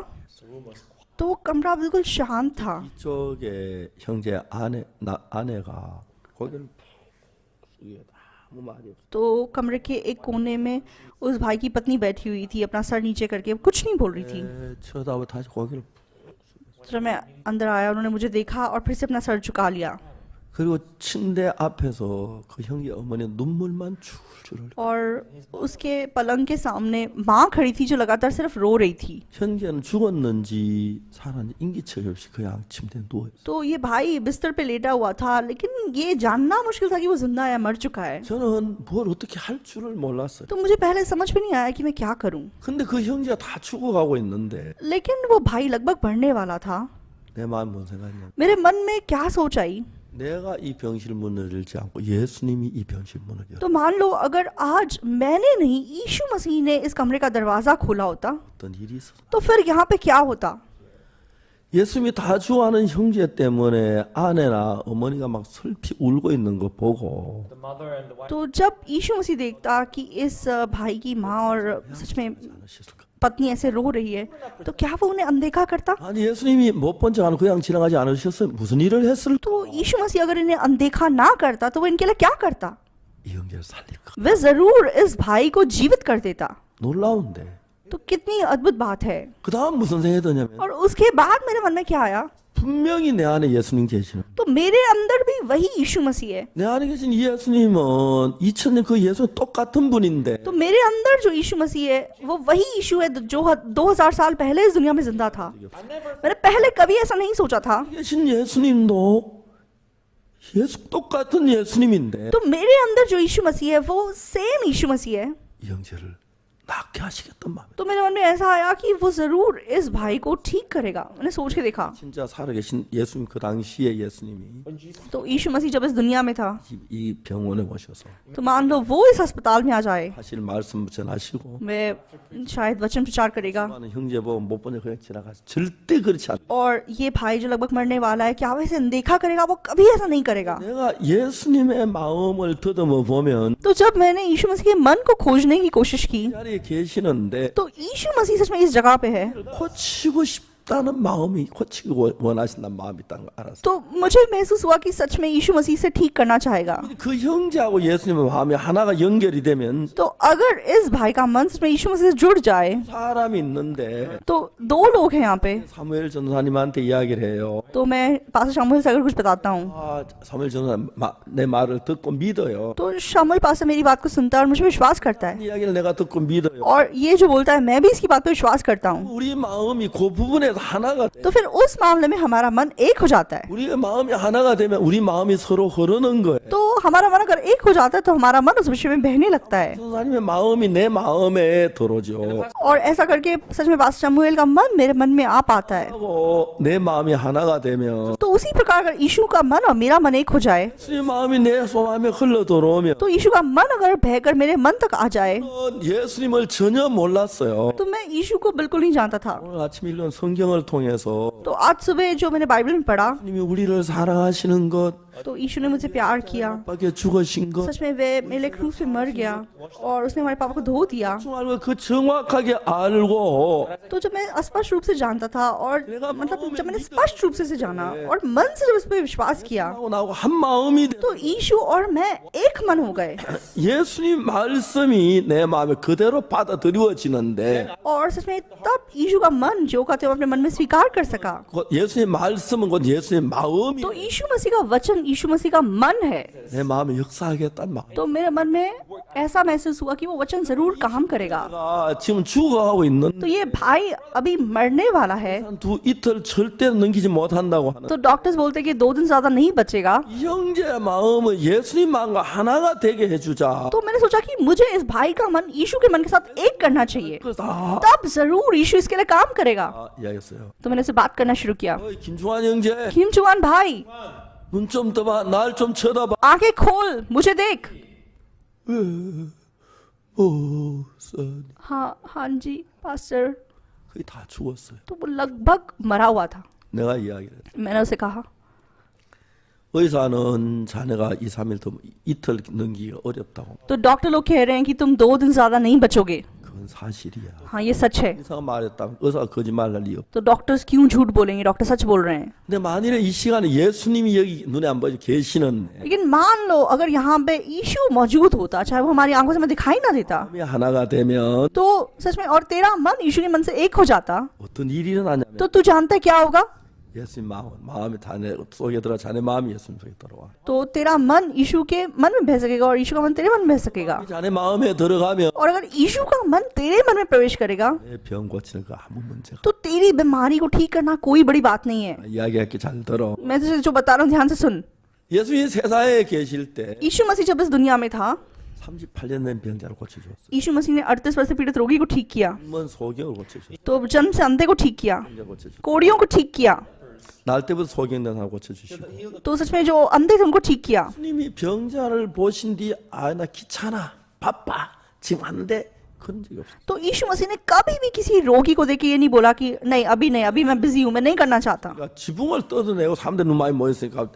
तो कमरा बिल्कुल शांत था। 이쪽에 형제 아내가 고개를 숙여 아무 말이 없어. तो कमरे के एक कोने में उस भाई की पत्नी बैठी हुई थी, अपना सर नीचे करके कुछ नहीं बोल रही थी। 쳐다보고 다시 고개를. जब मैं अंदर आया उन्होंने मुझे देखा और फिर से अपना सर झुका लिया 그리고 침대 앞에서 그 형제 어머니 눈물만 줄줄 흘려. और उसके पलंग के सामने माँ खड़ी थी जो लगातार सिर्फ रो रही थी। 형제는 죽었는지 살았는지 인기척이 없이 그냥 침대에 누워 있어. तो ये भाई बिस्तर पे लेटा हुआ था, लेकिन ये जानना मुश्किल था कि वो जिंदा है मर चुका है। 저는 뭘 어떻게 할 줄을 몰랐어요. तो मुझे पहले समझ में नहीं आया कि मैं क्या करूं। 근데 그 형제가 다 죽어가고 있는데 लेकिन वो भाई लगभग मरने वाला था। 내 마음 뭔 생각이냐? मेरे मन में क्या सोच आई, 내가 이 병실 문을 열지 않고 예수님이 이 병실 문을 열어. तो मान लो अगर आज मैंने नहीं यीशु मसीह ने इस कमरे का दरवाजा खोला होता 어떤 일이 있었어. तो फिर यहाँ पे क्या होता। 예수님이 다 죽어가는 형제 때문에 아내나 어머니가 막 슬피 울고 있는 거 보고 The mother and the wife तो जब यीशु मसीह देखता कि इस भाई की माँ और सच में 않으셨을까? पत्नी ऐसे रो रही है तो क्या वो उन्हें अनदेखा करता। 아니 예수님이 못 본 척 하는 그냥 지나가지 않으셨어요? 무슨 일을 했을? तो यीशु मसीह अगर इन्हें अनदेखा ना करता तो वो इनके लिए क्या करता। 이 형제를 살릴 거. वे जरूर इस भाई को जीवित कर देता। 놀라운데. तो कितनी अद्भुत बात है। 그 다음 무슨 생각이 드냐면 और उसके बाद मेरे मन में क्या आया, 분명히 내 안에 예수님 계시는. तो मेरे अंदर भी वही यीशु मसीह है। 내 안에 계신 예수님은 2000년 그 예수님 똑같은 분인데 तो मेरे अंदर जो यीशु मसीह है वो वही यीशु है जो 2000 साल पहले इस दुनिया में जिंदा था। मैंने पहले कभी ऐसा नहीं सोचा था। 계신 예수님도 예수 똑같은 예수님인데 तो मेरे अंदर जो यीशु मसीह है वो सेम यीशु मसीह है। 이 형제를 낫게 하시겠단 마음에 तो मेरे मन में ऐसा आया कि वो जरूर इस भाई को ठीक करेगा। मैंने सोच के देखा 진짜 살아계신 예수님 그 당시에 예수님이 When Jesus तो यीशु मसीह जब इस दुनिया में था 이 병원에 오셔서 तो मान लो वो इस अस्पताल में आ जाए, 사실 말씀 전하시고 वे शायद वचन प्रचार करेगा 많은 형제 보면 못 보니 그냥 지나가서 절대 그렇지 않아. और ये भाई जो लगभग मरने वाला है क्या वैसे देखा करेगा? वो कभी ऐसा नहीं करेगा। 내가 예수님의 마음을 더듬어 보면 तो जब मैंने यीशु मसीह के मन को खोजने की कोशिश की 이 자리에 계시는데 तो यीशु मसीह सच में इस जगह पे है। 고치고 싶다는 마음이 고치고 원하신다는 마음이 있다는 걸 알았어. तो मुझे महसूस हुआ कि सच में यीशु मसीह से ठीक करना चाहेगा। 그 형제하고 예수님의 마음이 하나가 연결이 되면 तो अगर इस भाई का मन सच में यीशु मसीह से जुड़ जाए 사람이 있는데 तो दो लोग हैं यहाँ पे। 사무엘 전사님한테 이야기를 해요. तो मैं पास्टर शामुएल से अगर कुछ बताता हूँ 아, 사무엘 전사 내 말을 듣고 믿어요. तो शामुएल पास्टर मेरी बात को सुनता है और मुझे विश्वास करता है, 이야기를 내가 듣고 믿어요. और ये जो बोलता है मैं भी इसकी बात पे विश्वास करता हूँ। 우리 마음이 그 부분에서 하나가 돼. तो फिर उस मामले में हमारा मन एक हो जाता है। 우리의 마음이 하나가 되면 우리 마음이 서로 흐르는 거예요. तो हमारा मन अगर एक हो जाता है तो हमारा मन उस विषय में बहने लगता है, 전사님의 마음이 내 마음에 들어오죠. और ऐसा करके सच में पास्टर शमूएल का मन मेरे मन में आ पाता है। 하고 내 마음이 하나가 되면 तो उसी प्रकार अगर यीशु का मन और मेरा मन एक हो जाए 내 마음이 내 마음에 흘러 들어오면 तो यीशु का मन अगर बहकर मेरे मन तक आ जाए 예수님을 전혀 몰랐어요. तो मैं यीशु को बिल्कुल नहीं जानता था। 오늘 아침 읽은 성경을 통해서 तो आज सुबह जो मैंने बाइबल में पढ़ा 주님이 우리를 사랑하시는 것, तो यीशु ने मुझे प्यार किया, 밖에 죽으신 것, सच में वे मेरे क्रूस पे मर गया और उसने हमारे पापा को धो दिया। 알고 그 정확하게 알고 तो जब मैं स्पष्ट रूप से जानता था और मतलब जब मैंने स्पष्ट रूप से इसे जाना और मन से जब उस पर विश्वास किया 나하고 한 마음이 돼. तो यीशु और मैं एक मन हो गए। 예수님 말씀이 내 마음에 그대로 받아들여지는데 और सच में तब यीशु का मन जो कहते हो अपने मन में स्वीकार कर सका। 곧 예수님 말씀은 곧 예수님 마음이 तो यीशु मसीह का वचन यीशु मसीह का मन है। 내 마음에 역사하겠다는 마음. तो मेरे मन में ऐसा महसूस हुआ कि वो वचन जरूर काम करेगा। 내가 지금 죽어가고 있는 तो ये भाई अभी मरने वाला है, 두 이틀 절대 넘기지 못한다고 하는 तो डॉक्टर्स बोलते हैं कि 2 दिन ज्यादा नहीं बचेगा। 이 형제의 마음을 예수님 마음과 하나가 되게 해주자. तो मैंने सोचा कि मुझे इस भाई का मन यीशु के मन के साथ एक करना चाहिए, 그래서 다 तब जरूर यीशु इसके लिए काम करेगा। 이야기했어요. तो मैंने उससे बात करना शुरू किया। 어이, 김중환 형제 खिमचुआन भाई 눈 좀 떠봐, 날 좀 쳐다봐. आंखें खोल, मुझे देख। 선 हाँ हाँ जी पास्टर। 거의 다 죽었어요. तो वो लगभग मरा हुआ था। 내가 이야기를 했어요. मैंने उसे कहा 의사는 자네가 2, 3일 더 이틀 넘기기가 어렵다고. तो डॉक्टर लोग कह रहे हैं कि तुम 2 दिन ज्यादा नहीं बचोगे। 그건 사실이야. हाँ ये सच है। 의사가 말했다면 의사가 거짓말할 리가 없어. तो डॉक्टर्स क्यों झूठ बोलेंगे? डॉक्टर सच बोल रहे हैं। 근데 만일에 이 시간에 예수님이 여기 눈에 안 보이지 계시는데 लेकिन मान लो अगर यहाँ पे यीशु मौजूद होता, चाहे वो हमारी आंखों से हमें दिखाई ना देता, 마음이 하나가 되면 तो सच में और तेरा मन यीशु के मन से एक हो जाता, 어떤 일이 일어나냐면 तो तू जानता है क्या होगा? 예수님 마음이 자네 속에 들어 자네 마음이 예수님 속에 들어와. तो तेरा मन यीशु के मन में बह सकेगा और यीशु का मन तेरे मन में बह सकेगा। 자네 마음에 들어가면 और अगर यीशु का मन तेरे मन में प्रवेश करेगा 내 병 고치는 거 아무 문제가. तो तेरी बीमारी को ठीक करना कोई बड़ी बात नहीं है। 이야기할게 잘 들어. मैं तुझे जो बता रहा हूँ ध्यान से सुन। 예수님 세상에 계실 때 यीशु मसीह जब इस दुनिया में था, 38년 된 병자를 고쳐줬어요. यीशु मसीह ने 38 वर्ष से पीड़ित रोगी को ठीक किया, 한번 소경을 고쳐줬어요. तो जन्म से अंधे को ठीक किया, 병자 고쳐줬어요. कोड़ियों को ठीक किया, 날 때부터 소경된 사람 고쳐주시고. तो सच में जो अंधे थे उनको ठीक किया। 예수님이 병자를 보신 뒤 아 나 귀찮아 바빠 지금 왔는데 그런 적이 없어요. तो यीशु मसीह ने कभी भी किसी रोगी को देख के ये नहीं बोला कि नहीं अभी मैं बिजी हूँ, मैं नहीं करना चाहता। 그러니까 지붕을 뜯어내고 사람들 눈 많이 모였으니까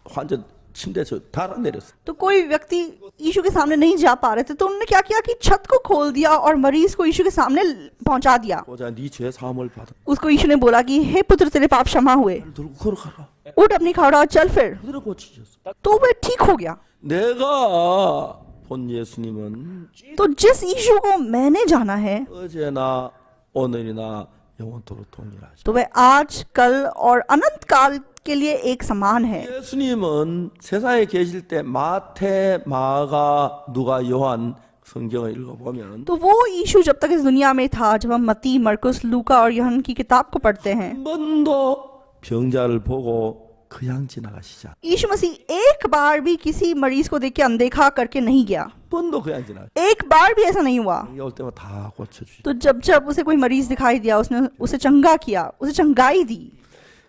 환자 침대에서 달아내렸어요. तो कोई व्यक्ति यीशु के सामने नहीं जा पा रहे थे तो उन्होंने क्या किया कि छत को खोल दिया और मरीज को यीशु के सामने पहुंचा दिया। 보자 네 죄 사함을 받아. उसको यीशु ने बोला कि हे पुत्र तेरे पाप क्षमा हुए, 들고 걸어가라. उठ अपनी खड़ा और चल फिर। 그대로 고쳐졌어. तो वह ठीक हो गया। 내가 본 예수님은 तो जिस यीशु को मैंने जाना है 어제나 오늘이나 영원토록 동일하시다. तो वह आज कल और अनंत काल के लिए एक समान है। 예수님은 세상에 계실 때 마태, 마가, 누가, 요한 성경을 읽어보면 तो वो यीशु जब तक इस दुनिया में था, जब हम मत्ती, मरकुस, लूका और यूहन्ना की किताब को पढ़ते हैं, 한 번도 병자를 보고 그냥 지나가시지 않아요. यीशु मसीह एक बार भी किसी मरीज को देख के अनदेखा करके नहीं गया। 한 번도 그냥 지나가. एक बार भी ऐसा नहीं हुआ। 올 때마다 다 고쳐주시죠. तो जब जब उसे कोई मरीज दिखाई दिया, उसने उसे चंगा किया, उसे चंगाई दी।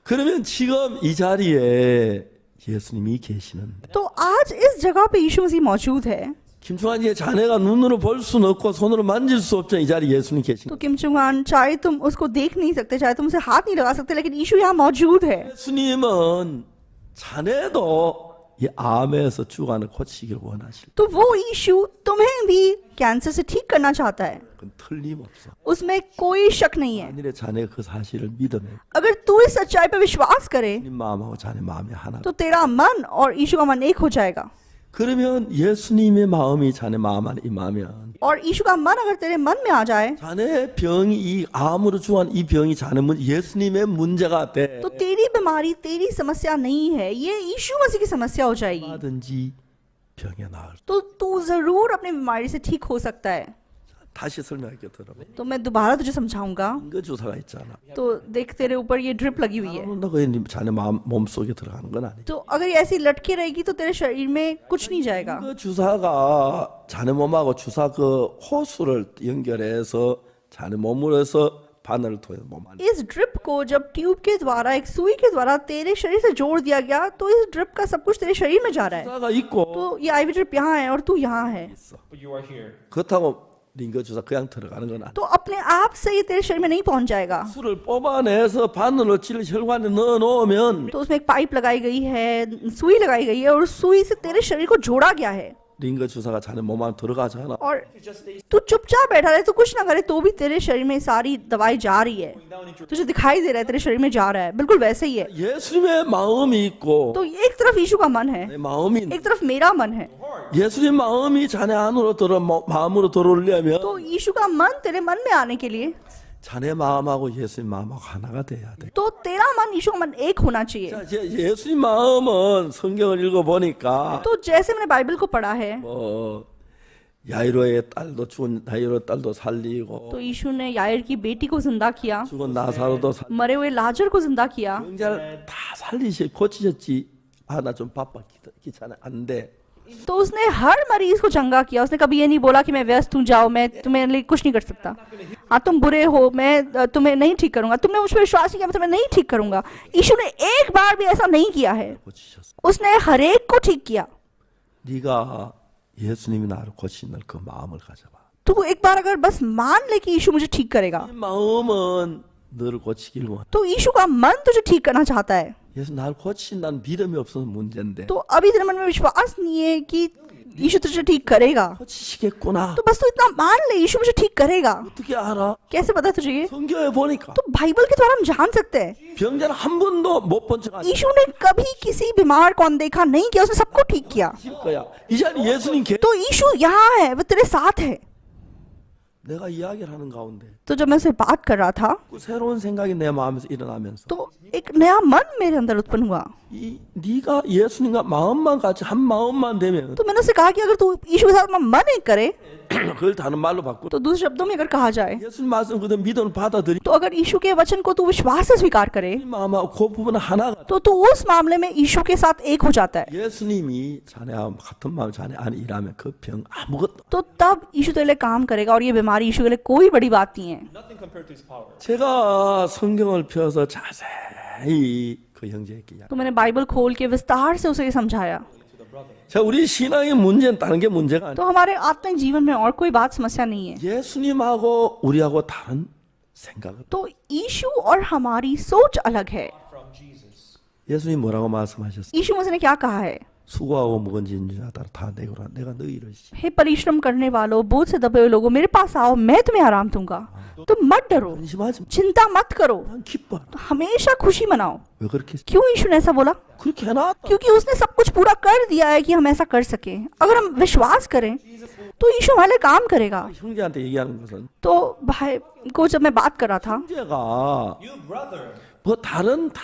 그러면 지금 이 자리에 예수님이 계시는데 तो आज इस जगह पे यीशु मसीह मौजूद है। 김충환이의 자네가 눈으로 볼 수는 없고 손으로 만질 수 없죠. 이 자리에 예수님 계신 तो किम चुंग आन, चाहे तुम उसको देख नहीं सकते, चाहे तुम उसे हाथ नहीं लगा सकते, लेकिन यीशु यहाँ मौजूद है। 예수님은 자네도 이 암에서 주관을 고치기를 원하실 तो वो यीशु तुम्हें भी कैंसर से ठीक करना चाहता है, 건 틀림없어. उसमें कोई शक नहीं है। 만일에 자네가 그 사실을 믿으면 अगर तू इस सच्चाई पर विश्वास करे 예수님 마음하고 자네 마음이 하나. तो तेरा मन और यीशु का मन एक हो जाएगा। 그러면 예수님의 마음이 자네 마음 안에 임하면 और यीशु का मन अगर तेरे मन में आ जाए 자네 병이 이 암으로 주한 이 병이 자네 예수님의 문제가 돼. तो तेरी बीमारी तेरी समस्या नहीं है, ये यीशु मसीह की समस्या हो जाएगी। 얼마든지 병에 나을. तो तू जरूर अपनी बीमारी से ठीक हो सकता है। 다시 설명할게 들어봐. तो मैं दोबारा तुझे समझाऊंगा। 인거 주사가 있잖아. तो देख, तेरे ऊपर ये ड्रिप लगी हुई है, 너 그게 자네 몸 속에 들어가는 건 아니야. तो अगर ये ऐसी लटकी रहेगी तो तेरे शरीर में कुछ नहीं जाएगा। 그 주사가 자네 몸하고 주사 그 호수를 연결해서 자네 몸으로 해서 바늘을 통해 몸 안에. इस ड्रिप को जब ट्यूब के द्वारा, एक सुई के द्वारा तेरे शरीर से जोड़ दिया गया, तो इस ड्रिप का सब कुछ तेरे शरीर में जा रहा है। 주사가 있고 तो ये आईवी ड्रिप यहाँ है और तू यहाँ है, But you are here. 그렇다고 링거 주사 그냥 들어가는 건 아니야. तो अपने आप से ये तेरे शरीर में नहीं पहुंच जाएगा। 수를 뽑아내서 바늘로 찔러 혈관에 넣어 놓으면 तो उसमें एक पाइप लगाई गई है, सुई लगाई गई है, और उस सुई से तेरे शरीर को जोड़ा गया है। 링거 주사가 자네 몸 안에 들어가잖아. और तू चुपचाप बैठा रहे, तो कुछ ना करे, तो भी तेरे शरीर में सारी दवाई जा रही है, तुझे दिखाई दे रहा है तेरे शरीर में जा रहा है, बिल्कुल वैसे ही है। 예수님의 마음이 있고 तो एक तरफ यीशु का मन है, 내 마음이 एक तरफ मेरा मन है। 예수님 마음이 자네 안으로 마음으로 들어오려면 तो यीशु का मन तेरे मन में आने के लिए 자네 마음하고 예수님 마음하고 하나가 돼야 돼. तो तेरा मन यीशु का मन एक होना चाहिए। 자, 예수님 마음은 성경을 읽어 보니까 तो जैसे मैंने बाइबल को पढ़ा है, 야이로의 딸도 죽은 야이로의 딸도 살리고 तो यीशु ने यायर की बेटी को जिंदा किया, 죽은 나사로도 मरे हुए लाजर को जिंदा किया। 병자를 다 고치셨지. 아, 나 좀 바빠 귀찮아 안 돼. तो उसने हर मरीज को चंगा किया। उसने कभी ये नहीं बोला कि मैं व्यस्त हूँ, जाओ, मैं तुम्हें लिए कुछ नहीं कर सकता। हाँ, तुम बुरे हो, मैं तुम्हें नहीं ठीक करूंगा, तुमने मुझ पर विश्वास नहीं किया, मैं तुम्हें नहीं ठीक करूंगा। यीशु ने एक बार भी ऐसा नहीं किया है, 고치셨어. उसने हर एक को ठीक किया। 네가 예수님이 나를 고친다는 그 마음을 가져봐. तू एक बार अगर बस मान ले कि यीशु मुझे ठीक करेगा, 이 마음은 너를 고치길 원해. तो यीशु का मन तुझे ठीक करना चाहता है। 예수 나를 고친다는 믿음이 없어서 문제인데 तो अभी तेरे मन में विश्वास नहीं है कि यीशु तुझे ठीक करेगा, 고치시겠구나. तो बस तू इतना मान ले यीशु मुझे ठीक करेगा। 어떻게 알아? कैसे पता तुझे ये? 성경에 보니까 तो बाइबल के द्वारा हम जान सकते हैं। 병자는 한 번도 못 본 적 아니야. यीशु ने कभी किसी बीमार को अनदेखा नहीं किया, उसने सबको ठीक किया। 거야. 이 자리 예수님 तो यीशु यहाँ है, वो तेरे साथ है। 내가 이야기를 하는 가운데 तो जब मैं उससे बात कर रहा था, 그 새로운 생각이 내 마음에서 일어나면서 तो एक नया मन मेरे अंदर उत्पन्न हुआ। 이 네가 예수님과 마음만 같이 한 마음만 되면 तो मैंने उससे कहा कि अगर तू यीशु के साथ अपना मन एक करे, 그걸 다른 말로 바꾸고 तो दूसरे शब्दों में अगर कहा जाए, 예수님 말씀 그대로 믿음을 받아들이 तो अगर यीशु के वचन को तू विश्वास से स्वीकार करे, 마음하고 그 부분은 하나가 तो तू उस मामले में यीशु के साथ एक हो जाता है। 예수님이 자네와 같은 마음 자네 안에 일하면 그 병 아무것도. तो तब यीशु तेरे लिए काम करेगा, और ये बीमारी यीशु के लिए कोई बड़ी बात नहीं है। Nothing compared to his power. 제가 성경을 펴서 자세히 그 형제에게 이야기. तो मैंने बाइबल खोल के विस्तार से उसे ये समझाया। To the brother. 자, 우리 신앙의 문제는 다른 게 문제가 아니에요. तो हमारे आत्मिक जीवन में और कोई बात समस्या नहीं है। 예수님하고 우리하고 다른 생각을. तो यीशु और हमारी सोच अलग है। From Jesus. 예수님 뭐라고 말씀하셨어요? यीशु मसीह ने क्या कहा है? 수고하고 무거운 짐진 자들 다 내거라. 내가 너희를 हे परिश्रम करने वालों, बोझ से दबे हुए लोगों, मेरे पास आओ, मैं तुम्हें आराम दूंगा। तुम मत डरो, 안심하지 마. चिंता मत करो, 난 기뻐. हमेशा खुशी मनाओ। 왜 그렇게 क्यों यीशु ने ऐसा बोला? 그렇게 해놨다. क्योंकि उसने सब कुछ पूरा कर दिया है कि हम ऐसा कर सके। अगर हम विश्वास करें तो यीशु हमारे लिए काम करेगा। 형제한테 얘기하는 것은 तो भाई को जब मैं बात कर रहा था, 형제가 You brother. 뭐 다른 다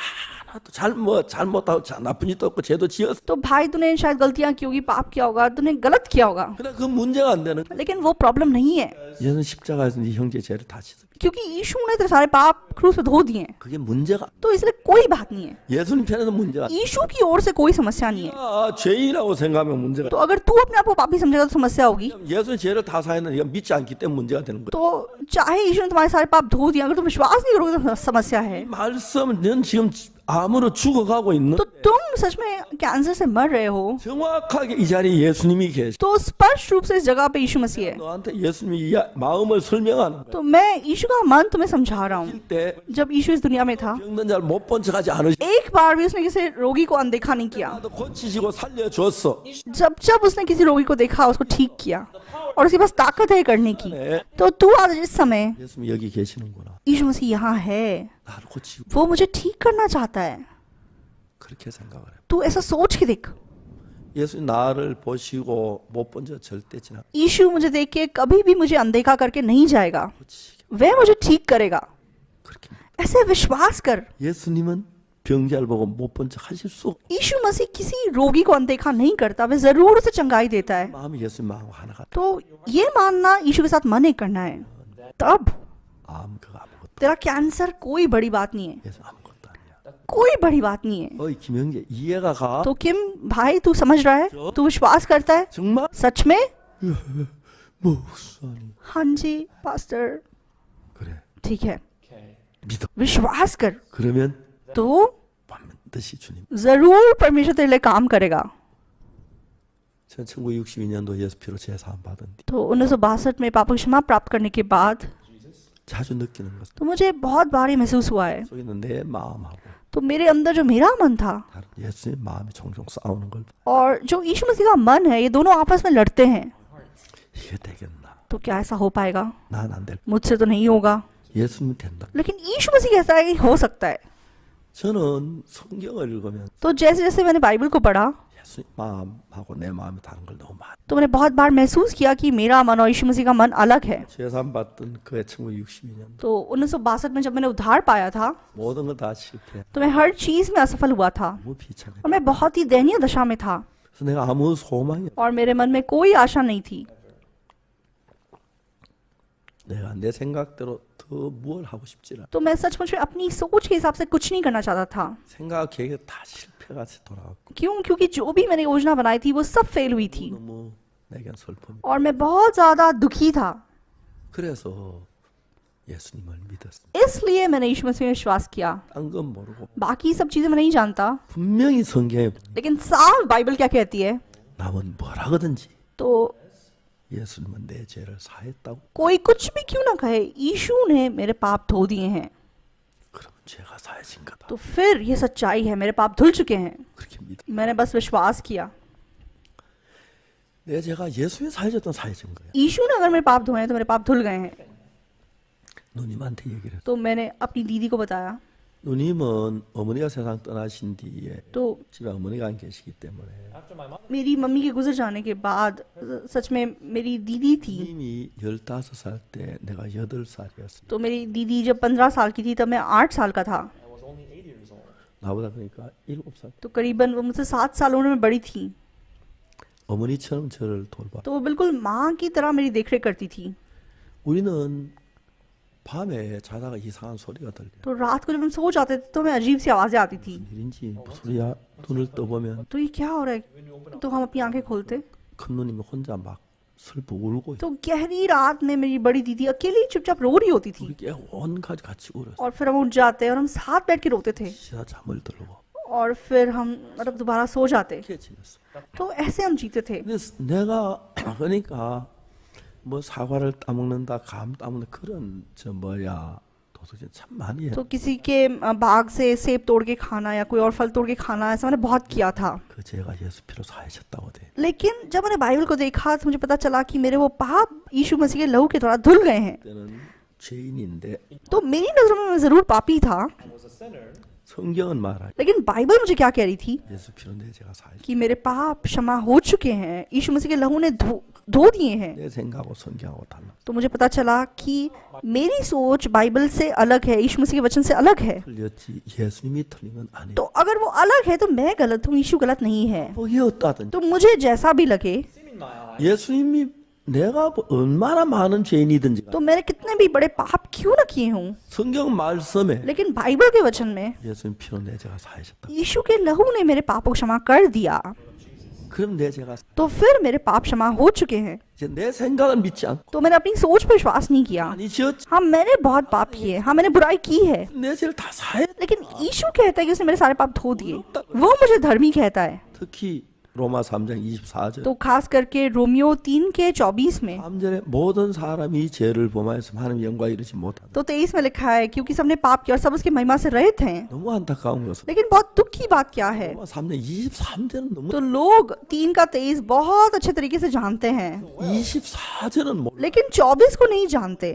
하나도 잘못하고 나쁜 짓도 없고 죄도 지었어. तो भाई तूने शायद गलतियां की होगी, पाप किया होगा, तूने गलत किया होगा, 근데 그 문제가 안 되는 거야. लेकिन वो प्रॉब्लम नहीं है, 예수는 십자가에서 네 형제 죄를 다 씻어. क्योंकि यीशु ने तेरे सारे पाप क्रूस पे धो दिए हैं। 그게 문제가. तो इसलिए कोई बात नहीं है, 예수님 편에서 문제가. यीशु की ओर से कोई समस्या नहीं है। 죄인이라고 생각하면 문제가. तो अगर तू अपने आप को पापी समझेगा तो समस्या होगी। 예수님 죄를 다 사했는데 네가 믿지 않기 때문에 문제가 되는 거야. तो चाहे यीशु ने तुम्हारे सारे पाप धो दिए, अगर तुम विश्वास नहीं करोगे तो समस्या है। 말씀은 지금 암으로 죽어가고 있는. तो तुम सच में कैंसर से मर रहे हो, 정확하게 이 자리에 예수님이 계시. तो स्पष्ट रूप से इस जगह पे यीशु मसीह है। 너한테 예수님이 이 마음을 설명하는 거야. तो मैं यीशु का मन तुम्हें समझा रहा हूँ। 때 जब यीशु इस दुनिया में था, 병든 자를 못 본 척하지 않으시. एक बार भी उसने किसी रोगी को अनदेखा नहीं किया। 나도 고치시고 살려줬어. जब जब उसने किसी रोगी को देखा, उसको ठीक किया और उसके पास ताकत है करने की। 네. तो तू आज इस समय, 예수님 여기 계시는구나. यीशु मसीह यहाँ है, 나를 고치고 वो मुझे ठीक करना चाहता है। 그렇게 생각을 해. तू ऐसा सोच के देख, 예수님 나를 보시고 못 본 적 절대 지나. यीशु मुझे देख के कभी भी मुझे अनदेखा करके नहीं जाएगा, 고치시게. वह मुझे ठीक करेगा। 그렇게. ऐसे विश्वास कर। 예수님은 병자를 보고 못 본 척 하실 수 없고 यीशु मसीह किसी रोगी को अनदेखा नहीं करता, वह जरूर उसे चंगाई देता है। 마음이 예수님 마음과 하나가. तो ये मानना यीशु के साथ मन एक करना है, तब 암 그거 아무것도. तेरा कैंसर कोई बड़ी बात नहीं है, 예수 아무것도 아니야. कोई बड़ी बात नहीं है। 어이 김영재 이해가 가? तो किम भाई, तू समझ रहा है? तू विश्वास करता है 정말? सच में? 목사님. हाँ जी पास्टर, 그래. ठीक है, Okay. 믿어. विश्वास कर, 그러면 तो 반드시 주님. जरूर परमेश्वर तेरे लिए काम करेगा। 1962년도 예수 피로 제사함 받은 뒤 तो 1962 में पाप की क्षमा प्राप्त करने के बाद 자주 느끼는 것 तो मुझे बहुत बार ये महसूस हुआ है, 속에는 내 마음하고 तो मेरे अंदर जो मेरा मन था 다른 예수의 마음이 종종 싸우는 걸 और जो यीशु मसीह का मन है, ये दोनों आपस में लड़ते हैं। 이게 되겠나? तो क्या ऐसा हो पाएगा? 난 안 될. मुझसे तो नहीं होगा, 예수님 된다. लेकिन यीशु मसीह कहता है कि हो सकता है। 저는 성경을 읽으면 तो जैसे जैसे मैंने बाइबल को पढ़ा, 예수님 마음하고 내 마음이 다른 걸 너무 많이. तो मैंने बहुत बार महसूस किया कि मेरा मन और यीशु मसीह का मन अलग है। 제사함 받던 그해 1962년 तो 1962 में जब मैंने उद्धार पाया था, 모든 걸 다 실패. तो मैं हर चीज में असफल हुआ था 너무 비참해. और मैं बहुत ही दयनीय दशा में था 그래서 내가 아무 소망이 और मेरे मन में कोई आशा नहीं थी। 내가 내 생각대로 더 뭘 하고 싶지 않아. तो मैं सचमुच में अपनी सोच के हिसाब से कुछ नहीं करना चाहता था। 생각 계획이 다 실패같이 돌아갔고 क्यों? क्योंकि जो भी मैंने योजना बनाई थी वो सब फेल हुई थी 너무 내겐 슬픔. और मैं बहुत ज्यादा दुखी था। 그래서 예수님을 믿었어. इसलिए मैंने यीशु मसीह में विश्वास किया। 딴 건 모르고 बाकी सब चीजें मैं नहीं जानता, 분명히 성경에 लेकिन साफ बाइबल क्या कहती है। 남은 뭐라거든지 तो 예수님은 내 죄를 사했다고. कोई कुछ भी क्यों ना कहे, यीशु ने मेरे पाप धो दिए हैं, 그러면 죄가 사해진 거다. तो फिर ये सच्चाई है, मेरे पाप धुल चुके हैं। 그렇게 믿어. मैंने बस विश्वास किया। 내 죄가 예수에 사해졌던 사해진 거야. यीशु ने अगर मेरे पाप धोए हैं तो मेरे पाप धुल गए हैं। 누님한테 얘기를 했어. तो मैंने अपनी दीदी को बताया। 누님은 어머니가 세상 떠나신 뒤에 तो 집에 어머니가 안 계시기 때문에 After my mother, मेरी मम्मी के गुजर जाने के बाद सच में मेरी दीदी थी। 누님이 15살 때 내가 8살이었어. तो मेरी दीदी जब 15 साल की थी तब मैं 8 साल का था। I was only 8 years old. 나보다 그러니까 7살. तो करीबन वो मुझसे 7 साल उम्र में बड़ी थी। 어머니처럼 저를 돌봐. तो वो बिल्कुल माँ की तरह मेरी देखरेख करती थी। 우리는 밤에 자다가 이상한 소리가 들려. तो रात को जब हम सो जाते थे तो हमें अजीब सी आवाजें आती थी। 일인지 무슨 소리야? 눈을 떠보면 तो ये क्या हो रहा है? तो हम अपनी आंखें खोलते 큰 누님이 혼자 막 슬퍼 울고 तो गहरी रात में मेरी बड़ी दीदी अकेली चुपचाप रो रही होती थी। 우리 온 가지 같이 울었어. और फिर हम उठ जाते और हम साथ बैठ के रोते थे 시다 잠을 들고 और फिर हम मतलब दोबारा सो जाते। 이렇게 지냈어. तो ऐसे हम जीते थे। 근데 내가 그러니까 뭐 사과를 따먹는다, 감 따먹는 그런 저 뭐야 도둑질 참 많이 해. तो किसी के बाग से सेब तोड़ के खाना या कोई और फल तोड़ के खाना, ऐसा मैंने बहुत किया था। 그 죄가 예수 피로 사해졌다고 돼. लेकिन जब मैंने बाइबल को देखा तो मुझे पता चला कि मेरे वो पाप यीशु मसीह के लहू के द्वारा धुल गए हैं। 그때는 죄인인데 तो मेरी नजरों में मैं जरूर पापी था, I was a sinner. 성경은 말하기 लेकिन बाइबल मुझे क्या कह रही थी 예수 피로 내 죄가 사해. कि मेरे पाप क्षमा हो चुके हैं, यीशु मसीह के लहू ने धो दिए हैं। 내 생각하고 성경하고 달라. तो मुझे पता चला कि मेरी सोच बाइबल से अलग है, यीशु मसीह के वचन से अलग है। 틀렸지 예수님이 틀린 건 아니에요. तो अगर वो अलग है तो मैं गलत हूँ, यीशु गलत नहीं है। 복이 없다든지 तो मुझे जैसा भी लगे, Seem in my eyes. 예수님이 내가 얼마나 많은 죄인이든지 तो मैंने कितने भी बड़े पाप क्यों न किए हों, 성경 말씀에 लेकिन बाइबल के वचन में 예수님 피로 내 죄가 사하셨다. यीशु के लहू ने मेरे पापों को क्षमा कर दिया, 그럼 내 죄가 तो फिर मेरे पाप क्षमा हो चुके हैं। 이제 내 생각은 믿지 않고 तो मैंने अपनी सोच पर विश्वास नहीं किया। 아니 지었지. हाँ, मैंने बहुत पाप किए, हाँ मैंने बुराई की है, 내 죄를 다 사해. लेकिन यीशु कहता है कि उसने मेरे सारे पाप धो दिए, वो मुझे धर्मी कहता है। 특히 로마 3장 24절. तो खास करके रोमियो 3 के 24 में 3절에 모든 사람이 죄를 범하였으면 하나님 영광에 이르지 못한다. तो 23 में लिखा है, क्योंकि सबने पाप किया और सब उसकी महिमा से रहित हैं। 너무 안타까운 것은 लेकिन बहुत दुख की बात क्या है, 로마 3장 23절은 너무 तो लोग 3 का 23 बहुत अच्छे तरीके से जानते हैं, 24절은 몰라. लेकिन 24 को नहीं जानते।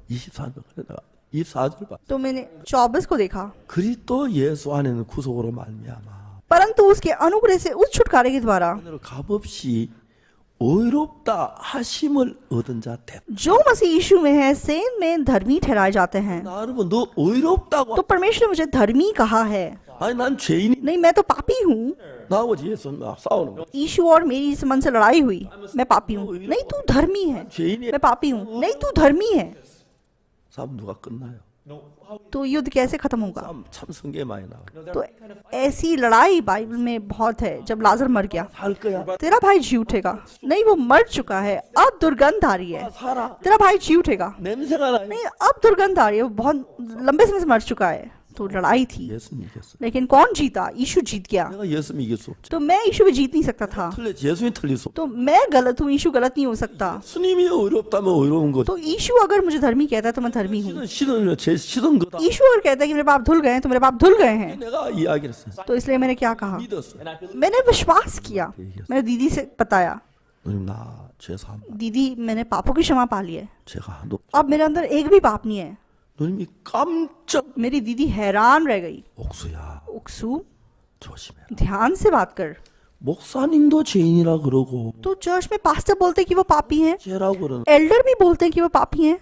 24절 그래 내가 24절 봐. तो मैंने 24 को देखा, 그리스도 예수 안에는 구속으로 말미암아 परंतु उसके अनुग्रह से उस छुटकारे के द्वारा 하늘로 값없이 의롭다 하심을 얻은 자 됐다. जो मसीह यीशु में है सेन में धर्मी ठहराए जाते हैं। 나 여러분 너 의롭다고 तो परमेश्वर ने मुझे धर्मी कहा है। 아니 난 죄인이 नहीं, मैं तो पापी हूँ। 나하고 예수 막 싸우는 거. यीशु और मेरी इस मन से लड़ाई हुई, मैं पापी हूँ। नहीं, तू धर्मी है। 죄인이 मैं पापी हूँ। नहीं, तू धर्मी है। 싸움 누가 끝나요? No, how? तो युद्ध कैसे खत्म होगा? 싸움 참 성경에 많이 나와. No, there तो are kind of ऐसी लड़ाई बाइबल में बहुत है। जब लाजर मर गया, 살 거야. तेरा भाई जी उठेगा। नहीं, वो मर चुका है, अब दुर्गंध आ रही है। 살아. तेरा भाई जी उठेगा। 냄새가 나. नहीं, अब दुर्गंध आ रही है, वो बहुत लंबे समय से मर चुका है। तो लड़ाई थी, 예수님 이겼어. लेकिन कौन जीता? यीशु जीत गया। 내가 예수님 이길 수 없지. तो मैं यीशु भी जीत नहीं सकता था। 틀렸지. 예수님이 틀릴 수 없지. तो मैं गलत हूँ, यीशु गलत नहीं हो सकता। 예수님이 어렵다면 어려운 거지. तो यीशु अगर मुझे धर्मी कहता है तो मैं धर्मी हूँ। 시든 죄 시든 거다. यीशु अगर कहता है कि मेरे पाप धुल गए हैं तो मेरे पाप धुल गए हैं। 내가 이야기를 했어. तो इसलिए मैंने क्या कहा, 믿었어. and I believe मैंने विश्वास किया। मैंने दीदी से बताया, 누님 나죄 사함. दीदी मैंने पापों की क्षमा पा ली है, 제가 한도. अब मेरे अंदर एक भी पाप नहीं है। 누님이 깜짝 मेरी दीदी हैरान रह गई। 옥수야 उक्सू, 조심해라. ध्यान से बात कर। 목사님도 죄인이라 그러고 तो चर्च में पास्टर बोलते हैं कि वो पापी हैं, 죄라고 그러는. एल्डर भी बोलते हैं कि वो पापी हैं।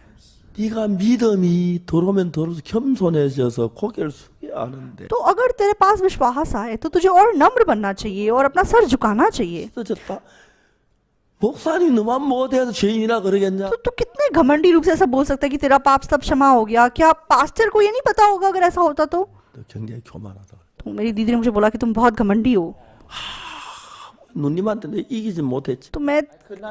네가 믿음이 들어오면 들어서 겸손해져서 고개를 숙여야 하는데 तो अगर तेरे पास विश्वास आए तो तुझे और नम्र बनना चाहिए और अपना सर झुकाना चाहिए। 찢어졌다. 목사님 너만 못해서 죄인이라 그러겠냐? तो तू कितने घमंडी रूप से ऐसा बोल सकता है कि तेरा पाप सब क्षमा हो गया? क्या पास्टर को ये नहीं पता होगा अगर ऐसा होता तो? 너 굉장히 교만하다. तो मेरी दीदी ने मुझे बोला कि तुम बहुत घमंडी हो। 누님한테 내 이기지 못했지. तो मैं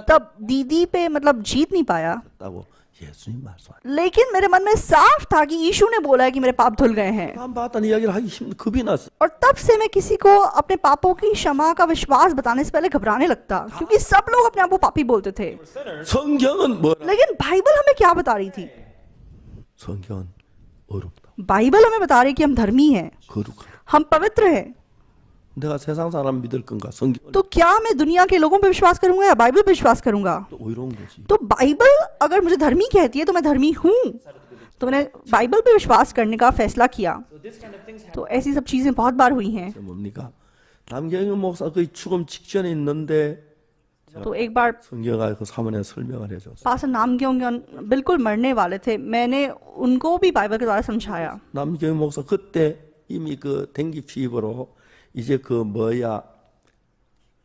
तब दीदी पे मतलब जीत नहीं पाया, 다고 예수님 말씀. लेकिन मेरे मन में साफ था कि यीशु ने बोला है कि मेरे पाप धुल गए हैं। 난 봤던 이야기를 하기 힘 겁이 났어. और तब से मैं किसी को अपने पापों की क्षमा का विश्वास बताने से पहले घबराने लगता, क्योंकि सब लोग अपने आप को पापी बोलते थे। we're sinners. 성경은 뭐라? लेकिन बाइबल हमें क्या बता रही थी? 성경은 어렵다. बाइबल हमें बता रही कि हम धर्मी हैं, 거룩하다. हम पवित्र हैं। 내가 세상 사람 믿을 건가? 성경 तो क्या मैं दुनिया के लोगों पे विश्वास करूंगा या बाइबल पे विश्वास करूंगा? 또 어려운 거지. तो बाइबल अगर मुझे धर्मी कहती है तो मैं धर्मी हूँ। तो मैंने बाइबल पे विश्वास करने का फैसला किया। So this kind of things happen. तो ऐसी सब चीजें बहुत बार हुई हैं। 뭡니까? 남경희 목사 거의 죽음 직전에 있는데 तो एक बार 성경가 그 사문에 설명을 해줬어. पास्टर नामग्योंग बिल्कुल मरने वाले थे, मैंने उनको भी बाइबल के द्वारा समझाया। 남경희 목사 그때 이미 그 댕기 피부로 이제 그 뭐야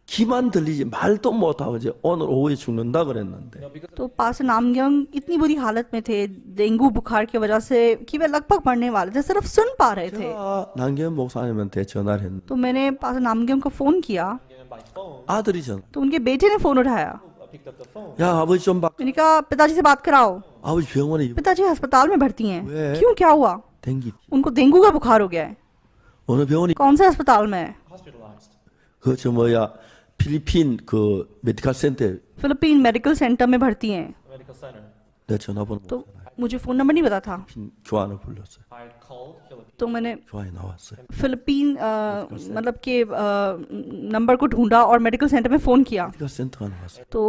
기만 들리지 말도 못하고 이제 오늘 오후에 죽는다 그랬는데 तो पास्टर नामग्योंग इतनी बुरी हालत में थे डेंगू बुखार की वजह से कि वे लगभग मरने वाले थे, सिर्फ सुन पा रहे थे। 제가 남경희 목사님한테 전화를 했는데 तो मैंने पास्टर नामग्योंग को फोन किया, Given by phone, 아들이 전화. तो उनके बेटे ने फोन उठाया। I picked up the phone. 야 아버지 좀 봐. मैंने कहा पिताजी से बात कराओ। 아버지 병원에 입- पिताजी अस्पताल में भर्ती हैं। 왜? क्यों, क्या हुआ? 댕기 उनको डेंगू का बुखार हो गया है। 어느 병원이 कौन से अस्पताल में है? Hospitalized. 그 저 뭐야 필리핀 그 메디컬 센터 फिलीपीन मेडिकल सेंटर में भर्ती हैं। Medical center. 내 전화번호 तो 못 알아요. मुझे फ़ोन नंबर नहीं पता था, 교환을 불렀어요. I had called Philippines. तो मैंने 교환이 나왔어요. फिलिपीन मतलब के नंबर को ढूंढा और मेडिकल सेंटर में फ़ोन किया। 메디컬 센터가 나왔어요. तो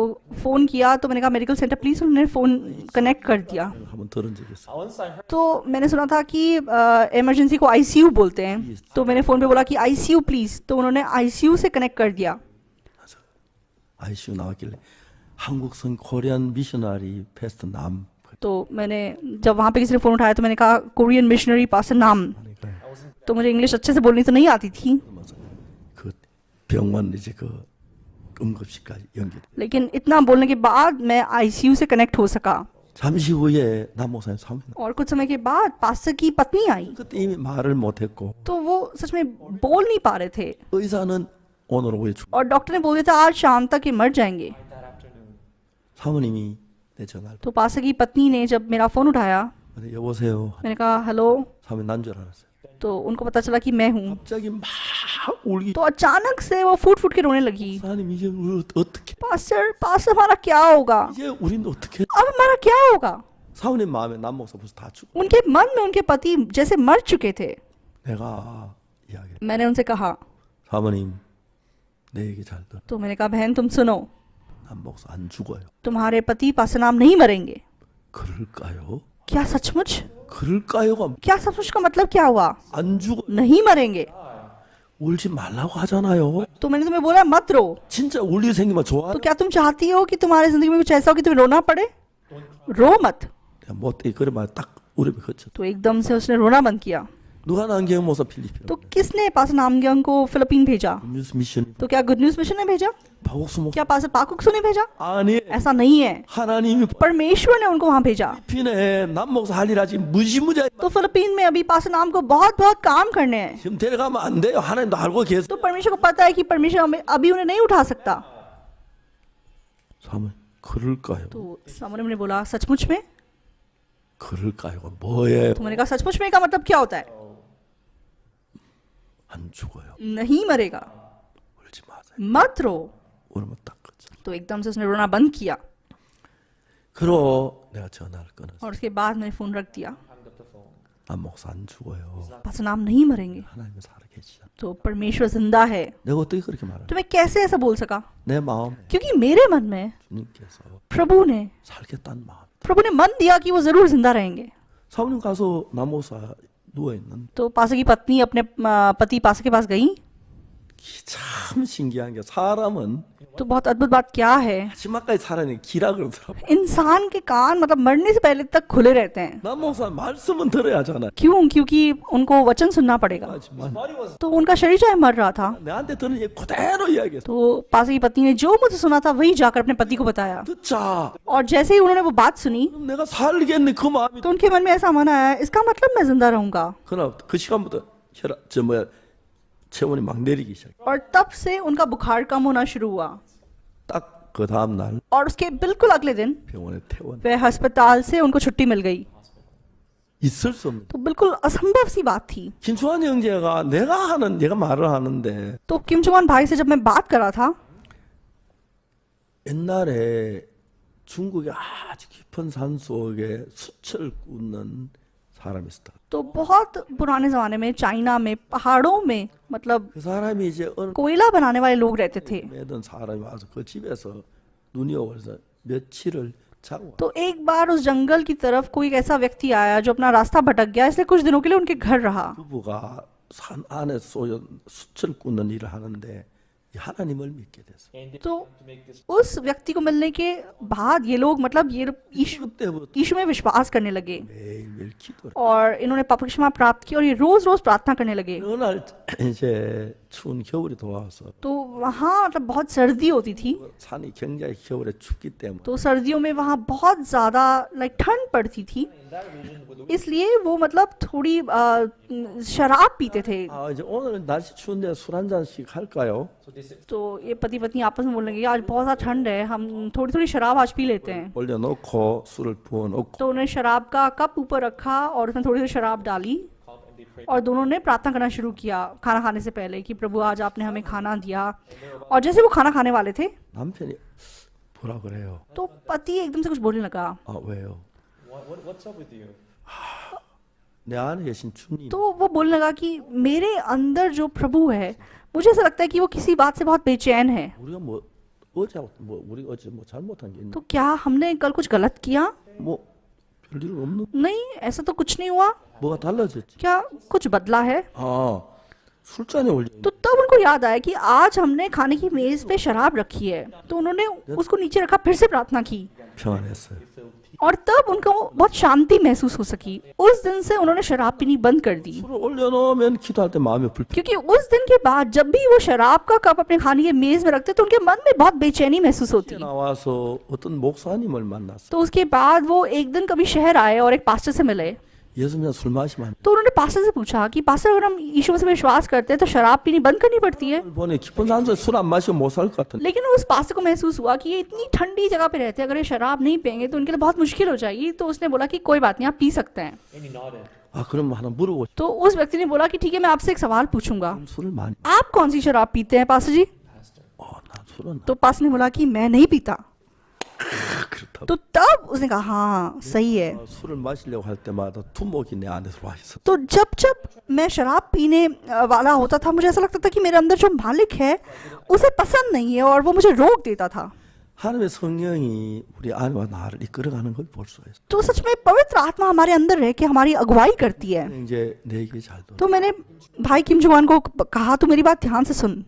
फ़ोन किया तो मैंने कहा मेडिकल सेंटर प्लीज़, उन्होंने फ़ोन कनेक्ट कर दिया। 한번 들은 적이 있어요. Once I heard तो मैंने सुना था कि इमरजेंसी को आईसीयू बोलते हैं, तो मैंने फ़ोन पे बोला कि आईसीयू प्लीज़, तो उन्होंने आईसीयू से कनेक्ट कर दिया। ICU 나왔길래 한국성 코리안 미셔너리 페스트 남 तो मैंने जब वहाँ पे किसी ने फ़ोन उठाया तो मैंने कहा कोरियन मिशनरी पास्टर नाम, 하니까 I wasn't तो मुझे इंग्लिश अच्छे से बोलनी तो नहीं आती थी, 맞아. 그 병원 이제 그 응급실까지 연결. लेकिन इतना बोलने के बाद मैं आईसीयू से कनेक्ट हो सका। 잠시 후에 남목사님 사모님 और कुछ समय के बाद पास्टर की पत्नी आई, 그때 이미 말을 못했고 तो वो सच में बोल नहीं पा रहे थे 의사는 오늘 오후에 죽. और डॉक्टर ने बोल दिया था आज शाम तक ये मर जाएंगे। that afternoon. 사모님이 내 전화를 तो पास्टर की पत्नी ने जब मेरा फ़ोन उठाया, 받아 여보세요. मैंने कहा हेलो, 사모님 난 줄 알았어요. तो उनको पता चला कि मैं हूँ। 갑자기 막 울기. तो अचानक से वो फूट फूट के रोने लगी, 사님 이제 우리 어떻게? पास्टर पास्टर हमारा क्या होगा, 이제 우리는 어떻게? अब हमारा क्या होगा। 사모님 마음에 남목사 벌써 다 죽. उनके मन में उनके पति जैसे मर चुके थे। 내가 이야기. मैंने उनसे कहा, 사모님 내 얘기 잘 들어. तो मैंने कहा बहन तुम सुनो, 남목사 안 죽어요. तुम्हारे पति पास्टर नाम नहीं मरेंगे। 그럴까요? क्या सचमुच? 그럴까요가 क्या सचमुच का मतलब क्या हुआ? 안 죽어. नहीं मरेंगे। 울지 말라고 하잖아요. तो मैंने तुम्हें बोला मत रो, 진짜 울 일 생기면 좋아. तो क्या तुम चाहती हो कि तुम्हारी जिंदगी में कुछ ऐसा हो कि तुम्हें रोना पड़े? रो मत। 뭐 그래 딱 우리 그쳐. तो एकदम से उसने रोना बंद किया। 누가 남경 모사 필리핀. तो किसने पास्टर नामग्यांग को फिलिपीन भेजा? 뉴스 미션 तो क्या गुड न्यूज मिशन ने भेजा? 박옥수 목. क्या पास्टर पाकुक्सु ने भेजा? 아니 ऐसा नहीं है, 하나님이 परमेश्वर ने उनको वहां भेजा। 필리핀에 남목사 할 일 아직 무지무지. तो फिलिपीन में अभी पास्टर नाम को बहुत बहुत काम करने हैं। 지금 데려가면 안 돼요. 하나님도 알고 계세요. तो परमेश्वर को पता है कि परमेश्वर अभी उन्हें नहीं उठा सकता। 사모님 그럴까요? तो सामने ने बोला सचमुच में? 그럴까요가 뭐예요? तो मैंने कहा सचमुच में का मतलब क्या होता है? 안 죽어요. नहीं मरेगा, 울지 마세요. मत रो। 울면 딱 그쳐. तो एकदम से उसने रोना बंद किया 그러 내가 전화를 끊었어. और उसके बाद मैंने फोन रख दिया। Hung up the phone. 남목사 안 죽어요. Pastor नाम नहीं मरेंगे, 하나님은 살아계시잖아. तो परमेश्वर जिंदा है। 내가 어떻게 그렇게 말해? तो मैं कैसे ऐसा बोल सका? 내 마음에 क्योंकि मेरे मन में 주님께서 प्रभु ने 살겠다는 마음. मन दिया कि वो जरूर जिंदा रहेंगे। 사모님 가서 남목사 누워 있는 तो पास्टर की पत्नी अपने पति पास्टर के पास गई। 참 신기한 게 사람은 तो बहुत अद्भुत बात क्या है, 마지막까지 살아내는 기라 그러더라고. इंसान के कान मतलब मरने से पहले तक खुले रहते हैं। 남목사 말씀은 들어야 하잖아. क्यों? क्योंकि उनको वचन सुनना पड़ेगा। 하지만 Body was तो उनका शरीर चाहे मर रहा था, 내한테 들은 얘기 그대로 이야기했어. तो पास की पत्नी ने जो मुझे सुना था वही जाकर अपने पति को बताया। 듣자. और जैसे ही उन्होंने वो बात सुनी 그럼 내가 살겠네 그 마음이. तो उनके मन में ऐसा मन आया, इसका मतलब मैं जिंदा रहूंगा। 그러나 그 시간부터 체온이 막 내리기 시작. और तब से उनका बुखार कम होना शुरू हुआ 딱 그 다음 날 और उसके बिल्कुल अगले दिन 병원에 퇴원. वह अस्पताल से उनको छुट्टी मिल गई। 있을 수 없는. तो बिल्कुल असंभव सी बात थी। 김수환 형제가 내가 말을 하는데 तो किम जोंग भाई से जब मैं बात कर रहा था, 옛날에 중국의 아주 깊은 산 속에 수철 굽는 사람이 있었다. तो बहुत पुराने जमाने में चाइना में पहाड़ों में मतलब 그 사람이 이제 어느 कोयला बनाने वाले लोग रहते थे। 매던 사람이 와서 그 집에서 눈이 오면서 며칠을 자고 तो एक बार उस जंगल की तरफ कोई एक ऐसा व्यक्ति आया जो अपना रास्ता भटक गया, इसलिए कुछ दिनों के लिए उनके घर रहा। 부부가 산 안에 쏘여 수철 굽는 일을 하는데 이 하나님을 믿게 됐어. and they तो to make this उस व्यक्ति को मिलने के बाद ये लोग मतलब ये यीशु 그때부터 यीशु में विश्वास करने लगे 매일매일 기도를. और इन्होंने पाप की क्षमा प्राप्त की और ये रोज रोज प्रार्थना करने लगे। 어느 날 이제 추운 겨울이 돌아와서 तो वहाँ मतलब बहुत सर्दी होती थी, 산이 굉장히 겨울에 춥기 때문에 तो सर्दियों में वहाँ बहुत ज़्यादा लाइक ठंड पड़ती थी, in that region would look इसलिए वो मतलब थोड़ी शराब पीते थे। 아 이제 오늘은 날씨 추운데 술 한 잔씩 할까요? so they said तो ये पति पत्नी आपस में बोलने लगे आज बहुत ज़्यादा ठंड है, हम थोड़ी थोड़ी शराब आज पी लेते हैं। 올려놓고 술을 부어놓고 तो उन्होंने शराब का कप ऊपर रखा और उसमें थोड़ी थोड़ी शराब डाली cup and they prayed और दोनों ने प्रार्थना करना शुरू किया खाना खाने से पहले कि प्रभु आज आपने हमें खाना दिया। और जैसे वो खाना खाने वाले थे 남편이 뭐라 그래요? तो पति एकदम से कुछ बोलने लगा। 아 왜요? What's up with you? 내 안에 계신 주님. तो वो बोलने लगा कि मेरे अंदर जो प्रभु है, मुझे ऐसा लगता है कि वो किसी बात से बहुत बेचैन है। 우리가 뭐 어제 우리 어제 뭐 잘못한 게 있나? तो क्या हमने कल कुछ गलत किया? 뭐 별일 없는. नहीं, ऐसा तो कुछ नहीं हुआ। 뭐가 달라졌지? क्या कुछ बदला है? 아 술잔에 올려. तो तब उनको याद आया कि आज हमने खाने की मेज पे शराब रखी है। तो उन्होंने उसको नीचे रखा, फिर से प्रार्थना की 평안했어요. और तब उनको बहुत शांति महसूस हो सकी। उस दिन से उन्होंने शराब पीनी बंद कर दी, 술을 올려놓으면 기도할 때 마음이 불편. क्योंकि उस दिन के बाद जब भी वो शराब का कप अपने खाने की मेज में रखते तो उनके मन में बहुत बेचैनी महसूस होती। 나와서 어떤 목사님을 만났어. तो उसके बाद वो एक दिन कभी शहर आए और एक पास्टर से मिले। 예수님 술 마시면 तो उन्होंने पास्टर से पूछा कि पास्टर, अगर हम यीशु मसीह में विश्वास करते हैं तो शराब पीनी बंद करनी पड़ती है। 보니 깊은 산소에 술 안 마시고 못 살 것 같은데. लेकिन उस पास्टर को महसूस हुआ कि ये इतनी ठंडी जगह पे रहते हैं, अगर ये शराब नहीं पियेंगे तो उनके लिए बहुत मुश्किल हो जाएगी। तो उसने बोला कि कोई बात नहीं, आप पी सकते हैं। And he nodded. 아 그럼 하나 물어보고 तो उस व्यक्ति ने बोला कि ठीक है, मैं आपसे एक सवाल पूछूंगा, 술을 많이. आप कौन सी शराब पीते हैं पास्टर जी? 나 술은 तो पास्टर ने बोला कि मैं नहीं पीता। 그렇다고. तो तब उसने कहा हाँ सही है। 술을 마시려고 할 때마다 두목이 내 안에 들어와 있어. तो जब जब मैं शराब पीने वाला होता था, मुझे ऐसा लगता था कि मेरे अंदर जो मालिक है उसे पसंद नहीं है और वो मुझे रोक देता था। 하나님의 성령이 우리 안에와 나를 이끌어가는 걸 볼 수가 있어. तो सच में पवित्र आत्मा हमारे अंदर रह के हमारी अगुवाई करती है। 이제 내 얘기 잘 들어. तो मैंने भाई किम जोंग को कहा, तू मेरी बात ध्यान से सुन।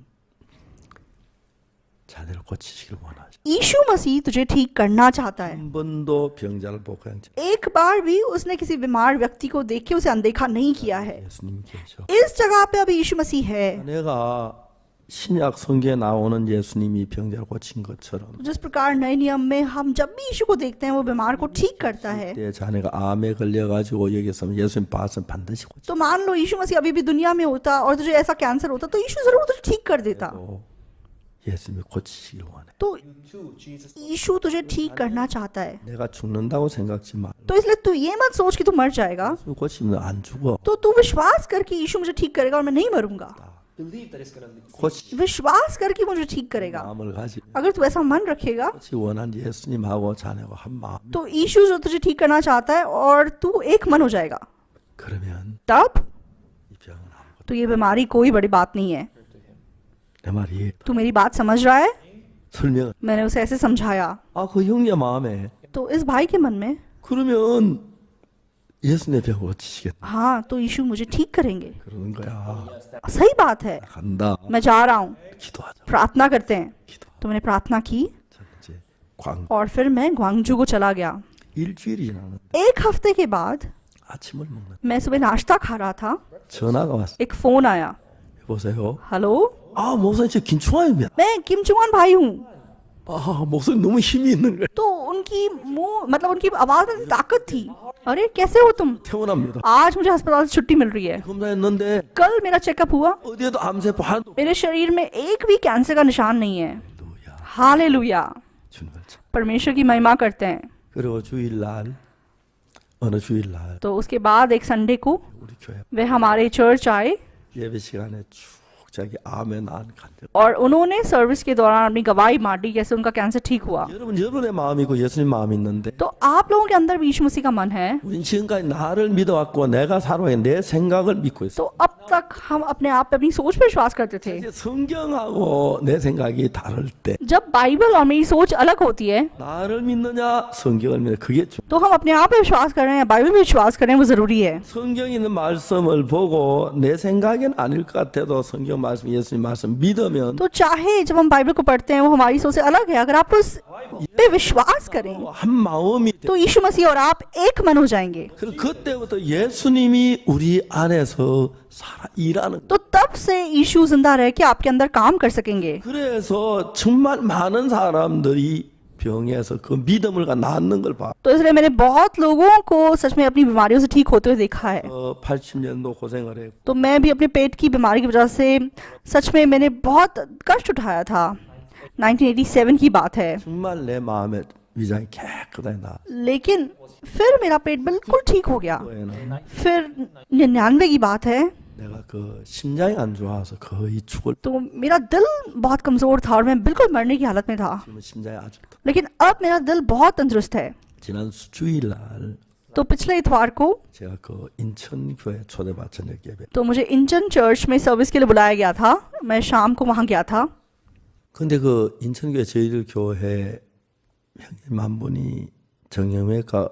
자네를 고치시길 원하지. यीशु मसीह तुझे ठीक करना चाहता है। 한 번도 병자를 복한 적 एक बार भी उसने किसी बीमार व्यक्ति को देख के उसे अनदेखा नहीं किया है। 예수님 계셔. इस जगह पे अभी यीशु मसीह है। 내가 신약 성경에 나오는 예수님이 병자를 고친 것처럼 जिस प्रकार नए नियम में हम जब भी यीशु को देखते हैं वो बीमार को ठीक करता है, 때 자네가 암에 걸려가지고 여기 있으면 예수님 봤으면 반드시 고쳐. तो मान लो यीशु मसीह अभी भी दुनिया में होता और तुझे ऐसा कैंसर होता तो यीशु जरूर तुझे ठीक कर देता। 예수님이 고치시길 원해. तो You too, Jesus. यीशु तुझे ठीक करना चाहता है। 내가 죽는다고 생각지 마. तो इसलिए तू ये मत सोच कि तू मर जाएगा। 예수님 고치면 안 죽어. तो तू विश्वास कर कि यीशु मुझे ठीक करेगा और मैं नहीं मरूंगा। Believe that it's going to 고치 विश्वास कर कि मुझे ठीक करेगा। 마음을 가지. अगर तू ऐसा मन रखेगा 고치 원한 예수님하고 자네가 한 마음. तो यीशु जो तुझे ठीक करना चाहता है और तू एक मन हो जाएगा। 그러면 तब 이 병은 아무것도. तो ये बीमारी कोई बड़ी बात नहीं है। 내 말이 तू मेरी बात समझ रहा है? 설명. मैंने उसे ऐसे समझाया। 그 형님 마음에 तो इस भाई के मन में 그러면 예수님의 병 고치시겠다 हाँ, तो यीशु मुझे ठीक करेंगे। 그러는 거야. सही बात है, 간다. मैं जा रहा हूँ, 기도하자. प्रार्थना करते हैं। 기도. तो मैंने प्रार्थना की 자, 이제 광 और फिर मैं ग्वांगजू को चला गया। 일주일이 지나는데 एक हफ्ते के बाद 아침을 먹는 मैं सुबह नाश्ता खा रहा था, 전화가 왔어. एक फोन आया। 여보세요. हेलो, 목사님 저 김충환입니다. मैं किम चुआन भाई हूँ। 목사님 너무 힘이 있는 거예요. तो उनकी मुंह मतलब उनकी आवाज में ताकत थी। अरे कैसे हो तुम? 퇴원합니다. आज मुझे अस्पताल से छुट्टी मिल रही है। 검사했는데 कल मेरा चेकअप हुआ, 어디에도 암세포 하나도 मेरे शरीर में एक भी कैंसर का निशान नहीं है। 없어요. हालेलुया, 주님을 참. परमेश्वर की महिमा करते हैं। 그리고 주일날 어느 주일날 तो उसके बाद एक संडे को 우리 교회 वे हमारे चर्च आए 예배 시간에 쭉 자기 암에 난 간증. और उन्होंने सर्विस के दौरान अपनी गवाही मा दी कैसे उनका कैंसर ठीक हुआ। 여러분의 마음이 있고 예수님 마음이 있는데 तो आप लोगों के अंदर भी यीशु मसीह का मन है। 우린 지금까지 나를 믿어왔고 내가 살아온 내 생각을 믿고 있어. तो अब तक हम अपने आप पे अपनी सोच पे विश्वास करते थे। 이제 성경하고 내 생각이 다를 때 जब बाइबल और मेरी सोच अलग होती है 나를 믿느냐 성경을 믿느냐 그게 중. तो हम अपने आप पे विश्वास कर रहे हैं या बाइबल पे विश्वास कर रहे हैं, वो जरूरी है। 성경에 있는 말씀을 보고 내 생각엔 아닐 것 같아도 성경 말씀 예수님 말씀 믿으면 तो चाहे जब हम बाइबल को पढ़ते हैं वो हमारी सोच से अलग है, अगर आप उस पे विश्वास करें 한 마음이 돼. तो यीशु मसीह और आप एक मन हो जाएंगे। 그리고 그때부터 예수님이 우리 안에서 살아 일하는. तो तब से यीशु जिंदा रह के आपके अंदर काम कर सकेंगे। 그래서 정말 많은 사람들이 병에서 그 믿음을 갖고 낫는 걸 봐. तो इसलिए मैंने बहुत लोगों को सच में अपनी बीमारियों से ठीक होते हुए देखा है। 80년도 고생을 했고 तो मैं भी अपने पेट की बीमारी की वजह से सच में मैंने बहुत कष्ट उठाया था। 1987 की बात है, 정말 내 마음의 위장이 깨끗하게 나. लेकिन फिर मेरा पेट बिल्कुल ठीक हो गया। 에는 फिर 99 की बात है, 내가 그 심장이 안 좋아서 거의 죽을 तो मेरा दिल बहुत कमज़ोर था और मैं बिल्कुल मरने की हालत में था, 지금 심장이 아주 लेकिन अब मेरा दिल बहुत तंदुरुस्त है। 지난 주일날 तो पिछले इतवार को 제가 그 인천 교회 초대받 저녁 예배. तो मुझे इंचन चर्च में सर्विस के लिए बुलाया गया था। मैं शाम को वहाँ गया था। 근데 그 인천교회 저희들 교회 형님 한 분이 정형외과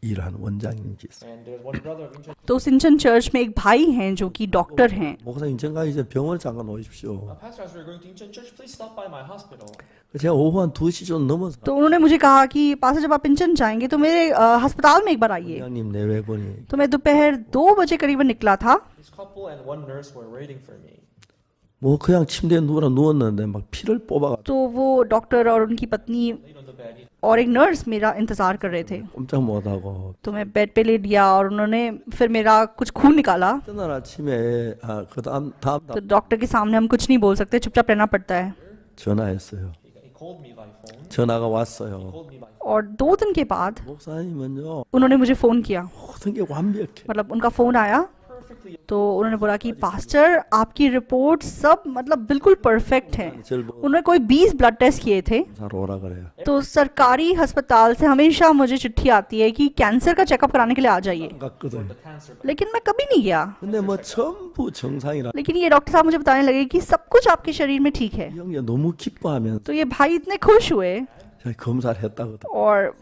일하는 원장님 계세요. And there's one brother of Incheon. तो उस इंचन चर्च में एक भाई हैं जो कि डॉक्टर हैं। 목사님 인천 가 이제 병원을 잠깐 오십시오. Pastor, as we're going to Incheon Church, please stop by my hospital. 제가 오후 한 2시 좀 넘어서 तो उन्होंने मुझे कहा कि पास्टर जब आप इंचन जाएंगे तो मेरे अस्पताल में एक बार आइए। 원장님 내외분이 तो मैं दोपहर 2 बजे करीबन निकला था। This couple and one nurse were waiting for me. 뭐 그냥 침대에 누웠는데 막 피를 뽑아가 तो वो डॉक्टर और उनकी पत्नी Laid on the bed. और एक नर्स मेरा इंतज़ार कर रहे थे। 꼼짝 못하고 तो मैं बेड पे लेट गया और उन्होंने फिर मेरा कुछ खून निकाला। 그날 아침에 그다음 तो 날 डॉक्टर के सामने हम कुछ नहीं बोल सकते, चुपचाप रहना पड़ता है। 전화했어요. He called me by phone. 전화가 왔어요. Called me by और 2 दिन के बाद 목사님은요 उन्होंने मुझे फ़ोन किया, 모든 게 완벽해. मतलब उनका फ़ोन आया perfectly. तो उन्होंने बोला कि पास्टर आपकी रिपोर्ट सब मतलब बिल्कुल परफेक्ट है। 절보 उन्होंने कोई 20 ब्लड टेस्ट किए थे। 사러 오라 그래요. तो सरकारी अस्पताल से हमेशा मुझे चिट्ठी आती है कि कैंसर का चेकअप कराने के लिए आ जाइए, 갔거든. The cancer. लेकिन मैं कभी नहीं गया। 근데 뭐 전부 정상이라. लेकिन ये डॉक्टर साहब मुझे बताने लगे कि सब कुछ आपके शरीर में ठीक है। 형이 너무 기뻐하면 तो ये भाई इतने खुश हुए 제가 검사를 했다거든. और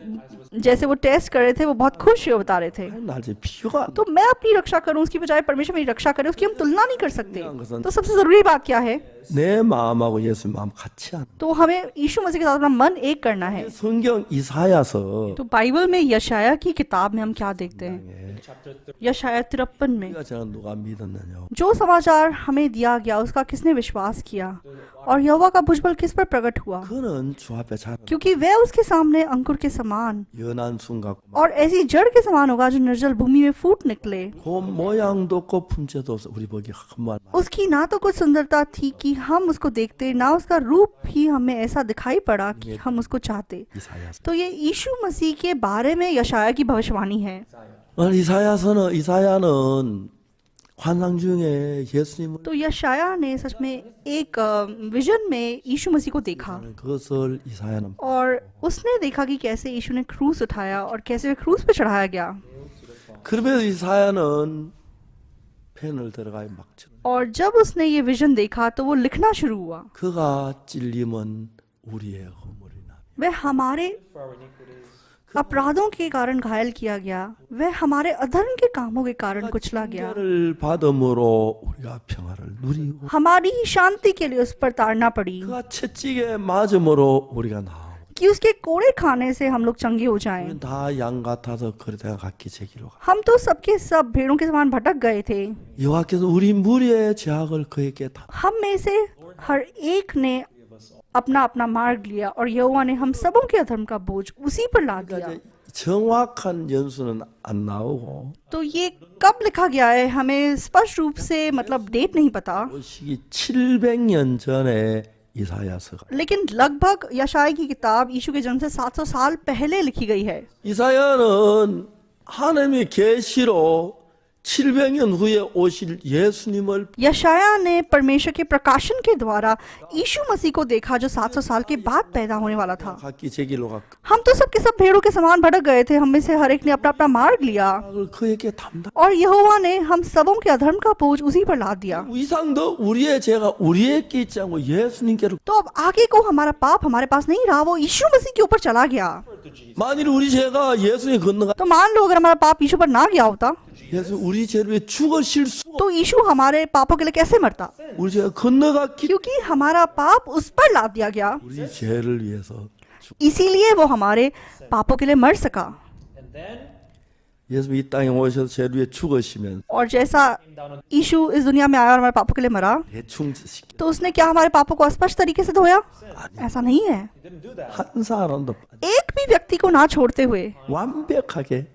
जैसे वो टेस्ट कर रहे थे वो बहुत खुश हुए बता रहे थे। 날 이제 비교가 안 돼. तो मैं अपनी रक्षा करूं उसकी बजाय परमेश्वर मेरी रक्षा करे, उसकी हम तुलना नहीं कर सकते। 중요한 것은 तो सबसे जरूरी बात क्या है? 내 마음하고 예수 마음 같이 하는. तो हमें यीशु मसीह के साथ अपना मन एक करना है। 성경 이사야서 तो बाइबल में यशाया की किताब में हम क्या देखते हैं? Chapter 3. यशाया 53 में 우리가 저는 누가 믿었느냐. जो समाचार हमें दिया गया उसका किसने विश्वास किया और यहोवा का भुजबल किस पर प्रकट हुआ? 그는 주 앞에 자라 क्योंकि वह उसके सामने अंकुर के समान 연한 순 같고 और ऐसी जड़ के समान होगा जो निर्जल भूमि में फूट निकले। 그 모양도 없고 품체도 없어. 우리 보기 한말 उसकी ना तो कुछ सुंदरता थी कि हम उसको देखते, ना उसका रूप ही हमें ऐसा दिखाई पड़ा कि हम उसको चाहते। 이사야서. तो ये यीशु मसीह के बारे में यशाया की भविष्यवाणी है। 이사야는 환상 중에 예수님을 तो यशाया ने सच में एक विजन में यीशु मसीह को देखा 그것을 이사야는 और उसने देखा कि कैसे यीशु ने क्रूस उठाया और कैसे वह क्रूस पे चढ़ाया गया। 그러면서 이사야는 펜을 들어가요 막 쳐. और जब उसने ये विजन देखा तो वो लिखना शुरू हुआ, 그가 찔림은 우리의 허물이나 वह हमारे For our iniquities. अपराधों के कारण घायल किया गया, वह हमारे अधर्म के कामों के कारण कुचला गया। 를 받음으로 우리가 평화를 누리고 हमारी शांति के लिए उस पर ताड़ना पड़ी 그가 채찍에 맞음으로 우리가 나오고 कि उसके कोड़े खाने से हम लोग चंगे हो जाएं। 우리는 다 양 같아서 그러다가 각기 제 길로 가. हम तो सबके सब भेड़ों के समान भटक गए थे। 여호와께서 우리 무리의 죄악을 그에게 다 हम में से हर एक ने अपना अपना मार्ग लिया और यहोवा ने हम सबों के अधर्म का बोझ उसी पर ला दिया। 이제 정확한 연수는 안 나오고 तो ये कब लिखा गया है हमें स्पष्ट रूप से मतलब डेट नहीं पता, 그 시기 700년 전에 이사야서가 लेकिन लगभग यशाया की किताब यीशु के जन्म से 700 साल पहले लिखी गई है। 이사야는 하나님의 계시로 700년 후에 오실 예수님을 यशाया ने परमेश्वर के प्रकाशन के द्वारा यीशु मसीह को देखा जो 700 साल के बाद पैदा होने वाला था। 각기 제 길로 갔고 हम तो सबके सब भेड़ों के समान भटक गए थे, हम में से हर एक ने अपना अपना मार्ग लिया 그걸 그에게 담당. और यहोवा ने हम सबों के अधर्म का बोझ उसी पर लाद दिया। 이상도 우리의 죄가 우리에게 있지 않고 예수님께로. तो अब आगे को हमारा पाप हमारे पास नहीं रहा, वो यीशु मसीह के ऊपर चला गया। To Jesus. 만일 우리 죄가 예수님 건너가 तो मान लो अगर हमारा पाप यीशु पर ना गया होता 예수 우리 죄를 위해 죽으실 수 तो यीशु हमारे पापों के लिए कैसे मरता? 우리 죄가 건너갔기 क्योंकि हमारा पाप उस पर लाद दिया गया, 우리 죄를 위해서 इसीलिए वो हमारे पापों के लिए मर सका। And then 예수님 이 땅에 오셔서 죄를 위해 죽으시면 और जैसा came down on यीशु इस दुनिया में आया और हमारे पापों के लिए मरा, 대충 시키 तो उसने क्या हमारे पापों को स्पष्ट तरीके से धोया? ऐसा नहीं है। He didn't do that. 한 사람도 एक भी व्यक्ति को ना छोड़ते हुए 완벽하게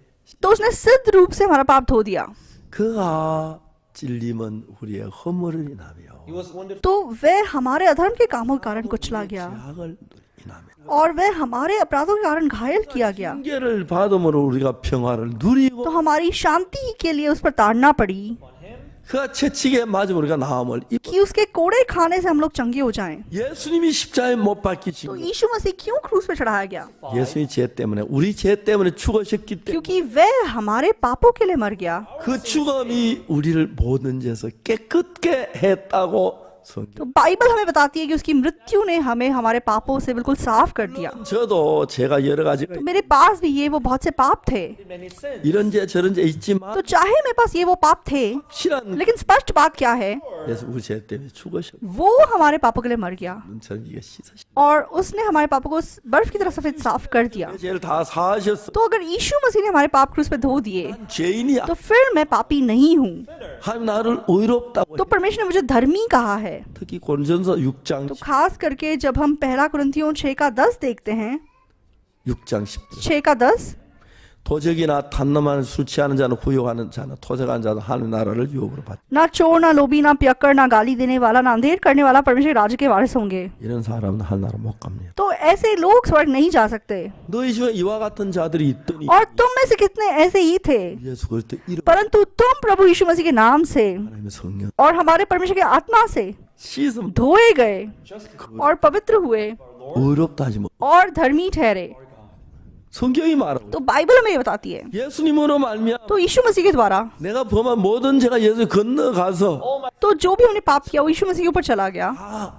तो उसने सिद्ध रूप से हमारा पाप धो दिया। 그가 찔림은 우리의 허물을 인하며 He was wounded तो वह हमारे अधर्म के कामों के कारण कुचला गया 죄악을 인하며 और वह हमारे अपराधों के कारण घायल किया गया। 징계를 받음으로 우리가 평화를 누리고 तो हमारी शांति के लिए उस पर ताड़ना पड़ी। on him. 그 채찍에 맞으면 우리가 나음을 입. कि उसके कोड़े खाने से हम लोग चंगे हो जाएं। 예수님이 십자가에 못 박히신 तो 거. यीशु मसीह क्यों क्रूस पे चढ़ाया गया? 예수님이 죄 때문에 우리 죄 때문에 죽으셨기 때문에 क्योंकि वह हमारे पापों के लिए मर गया। 그 죽음이 우리를 모든 죄에서 깨끗게 했다고 성경. तो बाइबल हमें बताती है कि उसकी मृत्यु ने हमें हमारे पापों से बिल्कुल साफ कर दिया। 저도 제가 여러 가지 तो मेरे पास भी ये वो बहुत से पाप थे। many sins. 이런 죄 저런 죄 있지만 तो चाहे मेरे पास ये वो पाप थे, 실한 लेकिन स्पष्ट बात क्या है, 예수 우리 죄 때문에 죽으셨. वो हमारे पापों के लिए मर गया 눈처럼 이게 씻으셨. और उसने हमारे पापों को बर्फ की तरह सफेद साफ कर दिया। 죄를 다 사하셨어. तो अगर यीशु मसीह ने हमारे पाप क्रूस पे धो दिए, 죄인이 तो फिर मैं पापी नहीं हूँ। 하나님 나를 의롭다고. तो परमेश्वर ने मुझे धर्मी कहा है। 특히 고린도전서 6장 तो खास करके जब हम पहला कुरिन्थियों 6:10 देखते हैं, 6장 10절. 6:10, 도적이나 탄놈하는 술 취하는 자는 후욕하는 자는 토색하는 자는 하늘 나라를 유업으로 받. ना चोर, ना लोभी, ना पियक्कड़, ना गाली देने वाला, ना अंधेर करने वाला परमेश्वर के राज्य के वारिस होंगे। 이런 사람은 하늘 나라 못 갑니다. तो ऐसे लोग स्वर्ग नहीं जा सकते। 너희 중에 이와 같은 자들이 있더니 और तुम में से कितने ऐसे ही थे, 예수 그리스도 이름 परंतु तुम प्रभु यीशु मसीह के नाम से 하나님의 성령 और हमारे परमेश्वर के आत्मा से 씻음 धोए गए और पवित्र हुए 의롭다 하지 뭐. और धर्मी ठहरे। 성경이 말하고 तो बाइबल हमें ये बताती है। 예수님으로 말미암아 तो यीशु मसीह के द्वारा 내가 범한 모든 죄가 예수 건너가서 तो जो भी हमने पाप किया वो यीशु मसीह के ऊपर चला गया 다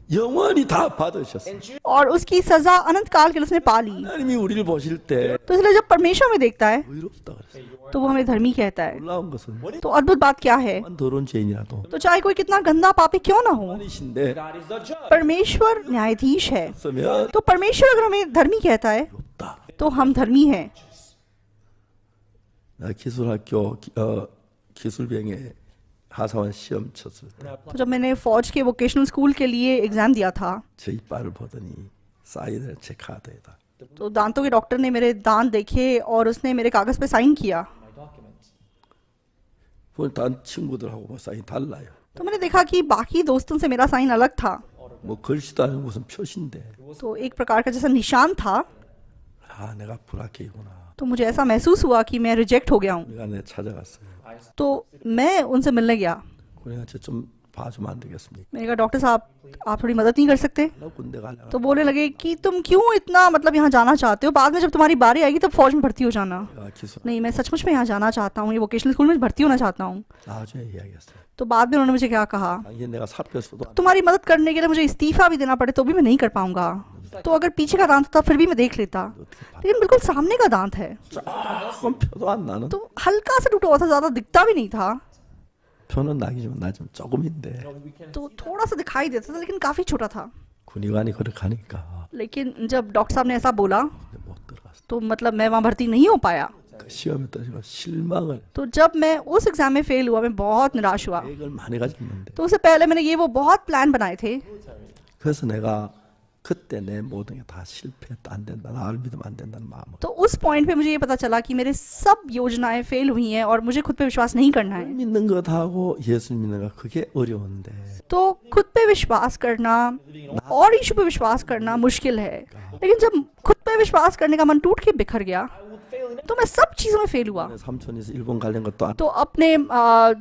영원히 다 받으셨어요. और उसकी सजा अनंत काल के लिए उसने पा ली। 하나님이 우리를 보실 때 तो इसलिए जब परमेश्वर हमें देखता है 의롭다 그랬어요. तो वो हमें धर्मी कहता है। 놀라운 것은 तो अद्भुत बात क्या है, 더러운 죄인이라도 तो चाहे कोई कितना गंदा पापी क्यों ना हो, 하나님이신데 God is the judge. परमेश्वर न्यायाधीश है। 쓰면 तो परमेश्वर अगर हमें धर्मी कहता है 의롭다. तो हम धर्मी हैं। 나 기술학교 기술병에 하사원 시험 쳤을 때 तो जब मैंने फौज के वोकेशनल स्कूल के लिए एग्जाम दिया था, 제 이빨을 보더니 사인을 제 카드에다 तो दांतों के डॉक्टर ने मेरे दांत देखे और उसने मेरे कागज पे साइन किया। My documents. 그걸 단 친구들하고 뭐 사인 달라요. तो मैंने देखा कि बाकी दोस्तों से मेरा साइन अलग था। 뭐 글씨도 아니고 무슨 표시인데 तो एक प्रकार का जैसा निशान था। 아 내가 불합격이구나. तो मुझे ऐसा महसूस हुआ कि मैं रिजेक्ट हो गया हूँ। 내가 내 찾아갔어요. तो मैं उनसे मिलने गया। 그래가 좀 봐주면 안 되겠습니까? मैंने कहा डॉक्टर साहब आप थोड़ी मदद नहीं कर सकते? 나 군대 가려고. तो बोलने लगे कि तुम क्यों इतना मतलब यहाँ जाना चाहते हो, बाद में जब तुम्हारी बारी आएगी तब फौज में भर्ती हो जाना। 내가 기술 नहीं, मैं सचमुच में यहाँ जाना चाहता हूँ, ये वोकेशनल स्कूल में भर्ती होना चाहता हूँ। 나중에 이야기했어요. तो बाद में उन्होंने मुझे क्या कहा, 당신 내가 살폈어도 तुम्हारी मदद करने के लिए मुझे इस्तीफा भी देना पड़े तो भी मैं नहीं कर पाऊंगा। तो अगर पीछे का दांत होता फिर भी मैं देख लेता, लेकिन बिल्कुल सामने का दांत है 조금 표도 안 나는. तो हल्का सा टूटा हुआ था, ज्यादा दिखता भी नहीं था। 표는 나기지만 나 좀 조금인데 We can तो थोड़ा सा दिखाई देता था लेकिन काफी छोटा था। 군의관이 그렇게 하니까 लेकिन जब डॉक्टर साहब ने ऐसा बोला 못 들어갔어. तो मतलब मैं वहाँ भर्ती नहीं हो पाया। 그 시험에 떨어지고 실망을 तो जब मैं उस एग्जाम में फेल हुआ मैं बहुत निराश हुआ। 계획을 많이 가졌는데 तो उससे पहले मैंने ये वो बहुत प्लान बनाए थे। 그래서 내가 그때 내 모든 게 다 실패했다 안 된다 나를 믿으면 안 된다는 마음으로 तो उस पॉइंट पे मुझे ये पता चला कि मेरे सब योजनाएं फेल हुई हैं और मुझे खुद पे विश्वास नहीं करना है। 믿는 것하고 예수 믿는 것 그게 어려운데 तो खुद पे विश्वास करना और यीशु पे विश्वास करना मुश्किल है, लेकिन जब खुद पे विश्वास करने का मन टूट के बिखर गया तो मैं सब चीज़ों में फेल हुआ। 삼촌에서 일본 가려는 것도 안 तो अपने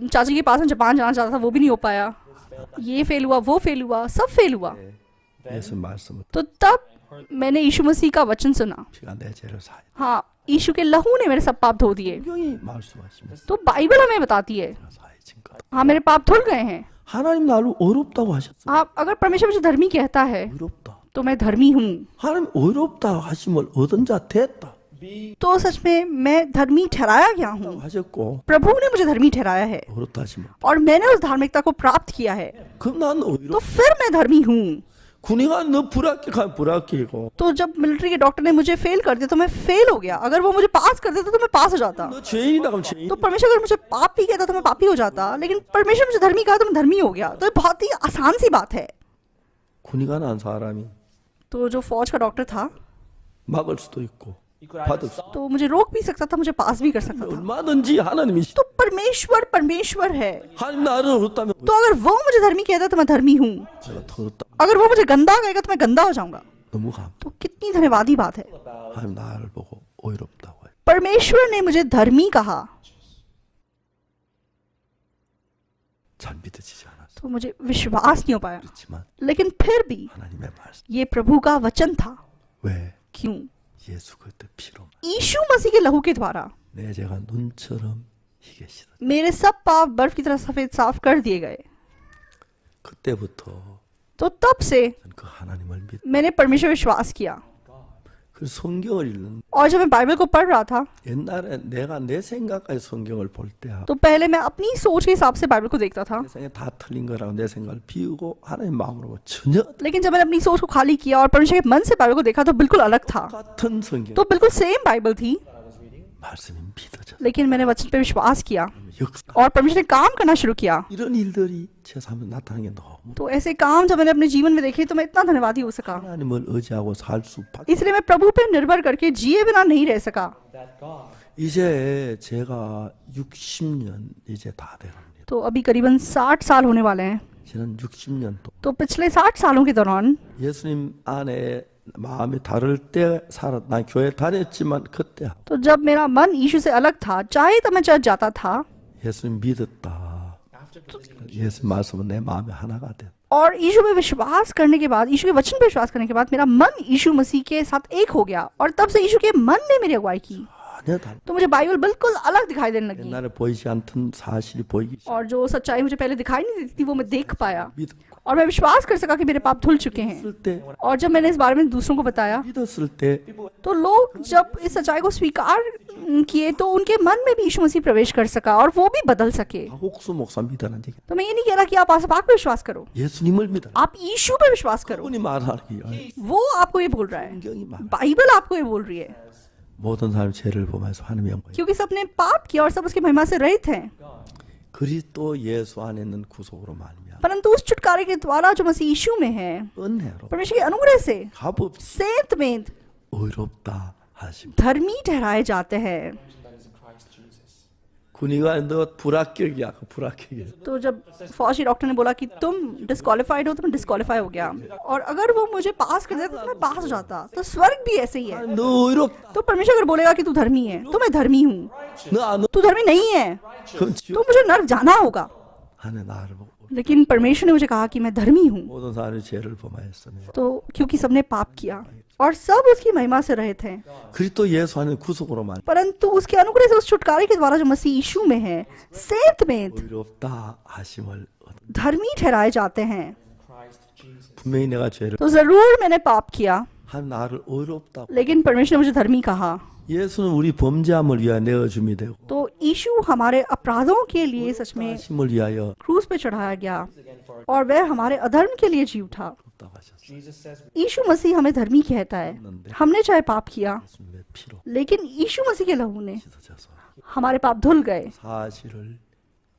चाची के पास में जापान जाना चाहता था, वो भी नहीं हो पाया। ये फेल हुआ, वो फेल हुआ, सब फेल हुआ। 예수 말씀을 तो तब मैंने यीशु मसीह का वचन सुना। 피가 내 죄를 사해 हाँ, यीशु के लहू ने मेरे सब पाप धो दिए। 성경이 말씀하시면서 तो बाइबल हमें बताती है, 사해진 것 हाँ मेरे पाप धुल गए हैं। 하나님 나를 어렵다고 하셨어 आप अगर परमेश्वर मुझे धर्मी कहता है 어렵다 तो मैं धर्मी हूँ। 하나님 어렵다 하심을 얻은 자 됐다 be तो सच में मैं धर्मी ठहराया गया हूँ। 하셨고 प्रभु ने मुझे धर्मी ठहराया है 어렵다 하시면 और मैंने उस धार्मिकता को प्राप्त किया है, 그럼 난 तो 어렵다 फिर मैं धर्मी हूँ। 군의관 너 불합격하면 불합격이고 तो जब मिलिट्री के डॉक्टर ने मुझे फेल कर दिया तो मैं फेल हो गया, अगर वो मुझे पास कर देता तो मैं पास हो जाता। 너 죄인이다 그럼 죄인 तो परमेश्वर अगर मुझे पापी कहता तो मैं पापी हो जाता, लेकिन परमेश्वर मुझे धर्मी कहा तो मैं धर्मी हो गया। तो ये बहुत ही आसान सी बात है। 군의관 한 사람이 तो जो फौज का डॉक्टर था 막을 수도 있고 you could either 받을 수도 stop तो मुझे रोक भी सकता था, मुझे पास भी कर सकता था। 얼마든지 하나님이 तो परमेश्वर है। 하나님 나를 어렵다면 तो अगर वो मुझे धर्मी कहता तो मैं धर्मी हूँ, 내가 더럽다 अगर वो मुझे गंदा कहेगा तो मैं गंदा हो जाऊंगा। 너무 감 तो कितनी धन्यवादी बात है। about 하나님 나를 보고 어렵다고 해 परमेश्वर ने मुझे धर्मी कहा। 잘 믿어지지 않았어. तो मुझे विश्वास नहीं हो पाया, 그렇지만 लेकिन फिर भी 하나님의 말씀. ये प्रभु का वचन था। 왜? क्यों? 예수 그리스도 피로 यीशु मसीह के लहू के द्वारा 내 죄가 눈처럼 희게 씻어. मेरे सब पाप बर्फ की तरह सफेद साफ कर दिए गए। 그때부터 तो तब से 저는 그 하나님을 믿. मैंने परमेश्वर विश्वास किया। 그 성경을 읽는 और जब मैं बाइबल को पढ़ रहा था 옛날에 내가 내 생각까지 성경을 볼 때야. तो पहले मैं अपनी सोच के हिसाब से बाइबल को देखता था, 내 생각에 다 틀린 거라고 내 생각을 비우고 하나님 마음으로 보면 전혀 लेकिन जब मैंने अपनी सोच को खाली किया और परमेश्वर के मन से बाइबल को देखा तो बिल्कुल अलग था। 같은 성경 तो बिल्कुल सेम बाइबल थी, 말씀이 믿어져. लेकिन मैंने वचन पे विश्वास किया 역사 और परमेश्वर ने काम करना शुरू किया। 이런 일들이 제 삶에 나타나는 게 너무 तो ऐसे काम जब मैंने अपने जीवन में देखे तो मैं इतना धन्यवादी हो सका। 하나님을 의지하고 살 수밖에. इसलिए मैं प्रभु पे निर्भर करके जिए बिना नहीं रह सका। That God 이제 제가 60년 이제 다 돼갑니다. तो अभी करीबन 60 साल होने वाले हैं। 지난 60년 동안 तो पिछले 60 सालों के दौरान 예수님 안에 마음이 다를 때 살았. 난 교회 다녔지만 그때 तो जब मेरा मन यीशु से अलग था, चाहे तो मैं चर्च जाता था 예수님 믿었다. after believing 예수 말씀은 내 마음에 하나가 됐다. और यीशु में विश्वास करने के बाद, यीशु के वचन पे विश्वास करने के बाद मेरा मन यीशु मसीह के साथ एक हो गया और तब से यीशु के मन ने मेरी अगुवाई की। 전혀 다른. तो मुझे बाइबल बिल्कुल अलग दिखाई देने लगी 옛날에 보이지 않던 사실이 보이기 시작. और जो सच्चाई मुझे पहले दिखाई नहीं देती थी वो मैं देख पाया 믿- और मैं विश्वास कर सका कि मेरे पाप धुल चुके हैं। 믿었을 때 और जब मैंने इस बारे में दूसरों को बताया 믿었을 때 तो लोग जब इस सच्चाई को स्वीकार किए तो उनके मन में भी यीशु मसीह प्रवेश कर सका और वो भी बदल सके। 박옥수 목사 믿어라는 얘기. तो मैं ये नहीं कह रहा कि आप आसपास पे विश्वास करो, 예수님을 믿어라. आप यीशु पे विश्वास करो। 그분이 말하기 वो आपको ये बोल रहा है, 성경이 말. बाइबल आपको ये बोल रही है, 모든 사람 죄를 보면서 하나님의 영광. क्योंकि सबने पाप किया और सब उसकी महिमा से रहित हैं। 그리스도 예수 안에 있는 구속으로 말미암아 परंतु उस छुटकारे के द्वारा जो मसीह यीशु में है, 은혜로 परमेश्वर के अनुग्रह से 값없이 सेंत में 의롭다 하심. धर्मी ठहराए जाते हैं। that is in Christ Jesus. 군의가 너 불합격이야. 그 불합격이야. तो जब फौजी डॉक्टर ने बोला कि तुम डिस्क्वालीफाइड हो तो मैं डिस्क्वालीफाई हो गया, और अगर वो मुझे पास कर देता तो मैं पास हो जाता। तो स्वर्ग भी ऐसे ही है। 너 의롭다. तो परमेश्वर अगर बोलेगा कि तू धर्मी है तो मैं धर्मी हूँ, 너안 तू धर्मी नहीं है 그럼 तो 지옥 मुझे नर्क जाना होगा। 안에 나를 보고 लेकिन परमेश्वर ने मुझे कहा कि मैं धर्मी हूँ। 모든 사람이 죄를 범하였으니 तो क्योंकि सबने पाप किया और सब उसकी महिमा से रहे थे, 그리스도 예수 안에 구속으로 말 परंतु उसके अनुग्रह से उस छुटकारे के द्वारा जो मसीह यीशु में है, सेंत में 의롭다 하심을 얻은. धर्मी ठहराए जाते हैं। Christ Jesus. 분명히 내가 죄를 तो जरूर मैंने पाप किया, 한 나를 의롭다. लेकिन परमेश्वर ने मुझे धर्मी कहा। 예수는 우리 범죄함을 위하여 내어줌이 되고 तो यीशु हमारे अपराधों के लिए सच में 하심을 위하여 क्रूस पे चढ़ाया गया Again for और वह हमारे अधर्म के लिए जी उठा। 의롭다 하셨어요. Jesus says यीशु मसीह हमें धर्मी कहता है। हमने चाहे पाप किया, 예수님의 피로 लेकिन यीशु मसीह के लहू ने 씻어져서 हमारे पाप धुल गए। 사실을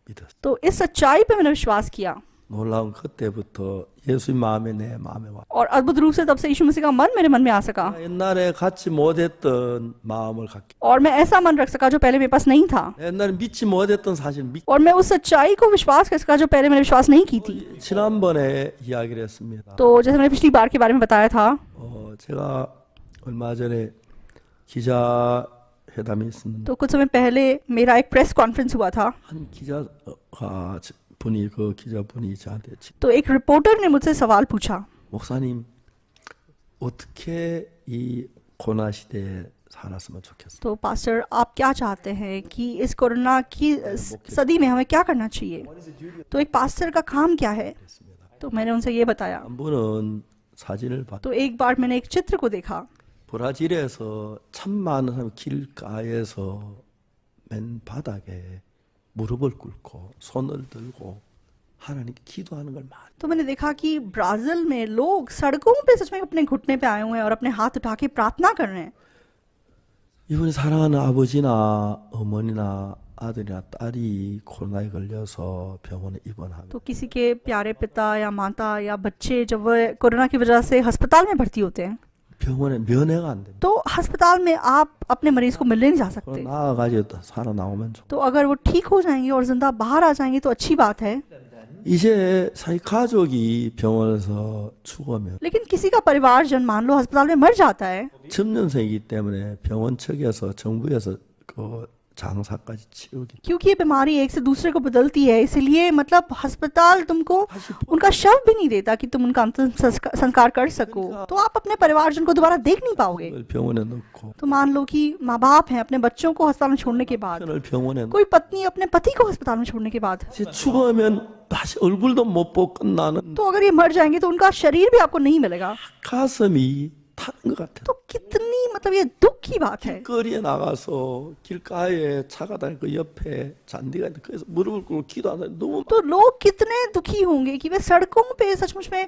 믿었어요. तो इस सच्चाई पे मैंने विश्वास किया 놀라운 그때부터 예수님 마음에 내 마음에 와. और अद्भुत रूप से तब से यीशु मसीह का मन मेरे मन में आ सका 옛날에 갖지 못했던 마음을 갖게. और मैं ऐसा मन रख सका जो पहले मेरे पास नहीं था, 옛날에 믿지 못했던 사실 믿. और मैं उस सच्चाई को विश्वास कर सका जो पहले मैंने विश्वास नहीं की थी। 지난번에 이야기를 했습니다. तो जैसे मैंने पिछली बार के बारे में बताया था, 제가 얼마 전에 기자회담이 있었는데 तो कुछ समय पहले मेरा एक प्रेस कॉन्फ्रेंस हुआ था। 한 기자가 분이 그 기자분이 저한테 तो एक रिपोर्टर ने मुझसे सवाल पूछा, 목사님 어떻게 이 코로나 시대에 살았으면 좋겠어요? तो पास्टर आप क्या चाहते हैं कि इस कोरोना की सदी में हमें क्या करना चाहिए? तो एक पास्टर का काम क्या है? तो मैंने उनसे ये बताया। 한 분은 사진을 봤. तो एक बार मैंने एक चित्र को देखा। 브라질에서 참 많은 사람이 길가에서 맨 바닥에 무릎을 꿇고 손을 들고 하나님께 기도하는 걸 많이. तो मैंने देखा कि ब्राजील में लोग सड़कों पे सच में अपने घुटने पे आए हुए हैं और अपने हाथ उठा के प्रार्थना कर रहे हैं। 이분이 사랑하는 아버지나 어머니나 아들이나 딸이 코로나에 걸려서 병원에 입원하면 तो किसी के प्यारे पिता या माता या बच्चे जब वह कोरोना की वजह से अस्पताल में भर्ती होते हैं 병원에 면회가 안 됩니다. तो अस्पताल में आप अपने मरीज को मिलने नहीं जा सकते। 나아가지고 살아나오면 좋고. तो अगर वो ठीक हो जाएंगे और जिंदा बाहर आ जाएंगे तो अच्छी बात है, 이제 자기 가족이 병원에서 죽으면 लेकिन किसी का परिवारजन मान लो अस्पताल में मर जाता है, 점년생이기 때문에 병원 측에서 정부에서 그 장사까지 치우기. क्योंकि ये बीमारी एक से दूसरे को बदलती है, इसलिए मतलब अस्पताल तुमको उनका शव भी नहीं देता कि तुम उनका अंतिम संस्कार कर सको, तो आप अपने परिवारजन को दोबारा देख नहीं पाओगे। 을 병원에 넣고 तो मान लो कि माँ बाप हैं, अपने बच्चों को अस्पताल में छोड़ने के बाद, 편을 병원에 넣고 कोई पत्नी अपने पति को अस्पताल में छोड़ने के बाद, 이제 죽으면 다시 얼굴도 못 보고 끝나는 तो अगर ये मर जाएंगे तो उनका शरीर भी आपको नहीं मिलेगा। 가슴이 타는 것 같아요. तो कितनी मतलब ये दुख की बात है। 거리에 나가서 길가에 차가 다니고 그 옆에 잔디가 있는데 그래서 무릎을 꿇고 기도하는 너무 तो लोग कितने दुखी होंगे कि वे सड़कों पे सचमुच में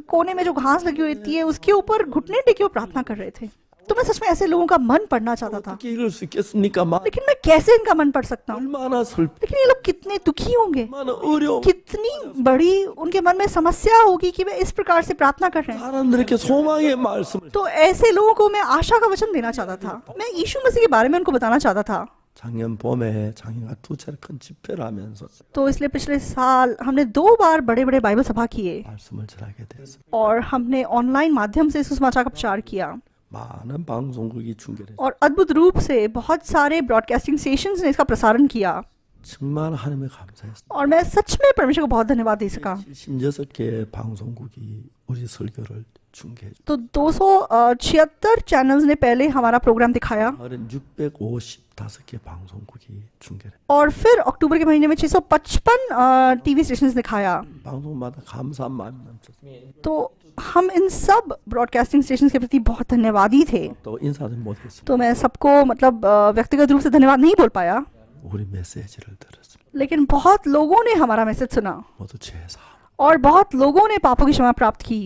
कोने में जो घास लगी हुई थी उसके ऊपर घुटने टेके हुए प्रार्थना कर रहे थे। तो मैं सच में ऐसे लोगों का मन पढ़ना चाहता था, 어떻게 이럴 수 있겠습니까? लेकिन मैं कैसे इनका मन पढ़ सकता हूँ। 얼마나 슬 लेकिन ये लोग कितने दुखी होंगे, 얼마나 어려움. कितनी बड़ी उनके मन में समस्या होगी कि वे इस प्रकार से प्रार्थना कर रहे हैं। 사람들에게 소망의 말씀을 तो ऐसे लोगों को मैं आशा का वचन देना चाहता था। मैं यीशु मसीह के बारे में उनको बताना चाहता था। 작년 봄에 장애가 2차례 큰 집회를 하면서 तो इसलिए पिछले साल हमने 2 बार बड़े बड़े बाइबल सभा किए 말씀을 전하게 됐습니다. और हमने ऑनलाइन माध्यम से सुसमाचार का प्रचार किया, 많은 방송국이 중계를 और अद्भुत रूप से बहुत सारे ब्रॉडकास्टिंग स्टेशंस ने इसका प्रसारण किया, 정말 하나님에 감사했습니다. और मैं सच में परमेश्वर को बहुत धन्यवाद दे सका। 76개 방송국이 우리 설교를 중계해 주. तो 276 चैनल्स ने पहले हमारा प्रोग्राम दिखाया, 655개 방송국이 중계를. और फिर अक्टूबर के महीने में 655 टीवी स्टेशंस दिखाया। 방송마다 감사한 마음이 넘쳤어요. तो हम इन सब ब्रॉडकास्टिंग स्टेशंस के प्रति बहुत धन्यवादी थे। 또 인사도 못했습니다. तो मैं सबको मतलब व्यक्तिगत रूप से धन्यवाद नहीं बोल पाया, 우리 메시지를 들었습니다. लेकिन बहुत लोगों ने हमारा मैसेज सुना 모두 죄사. और बहुत लोगों ने पापों की क्षमा प्राप्त की।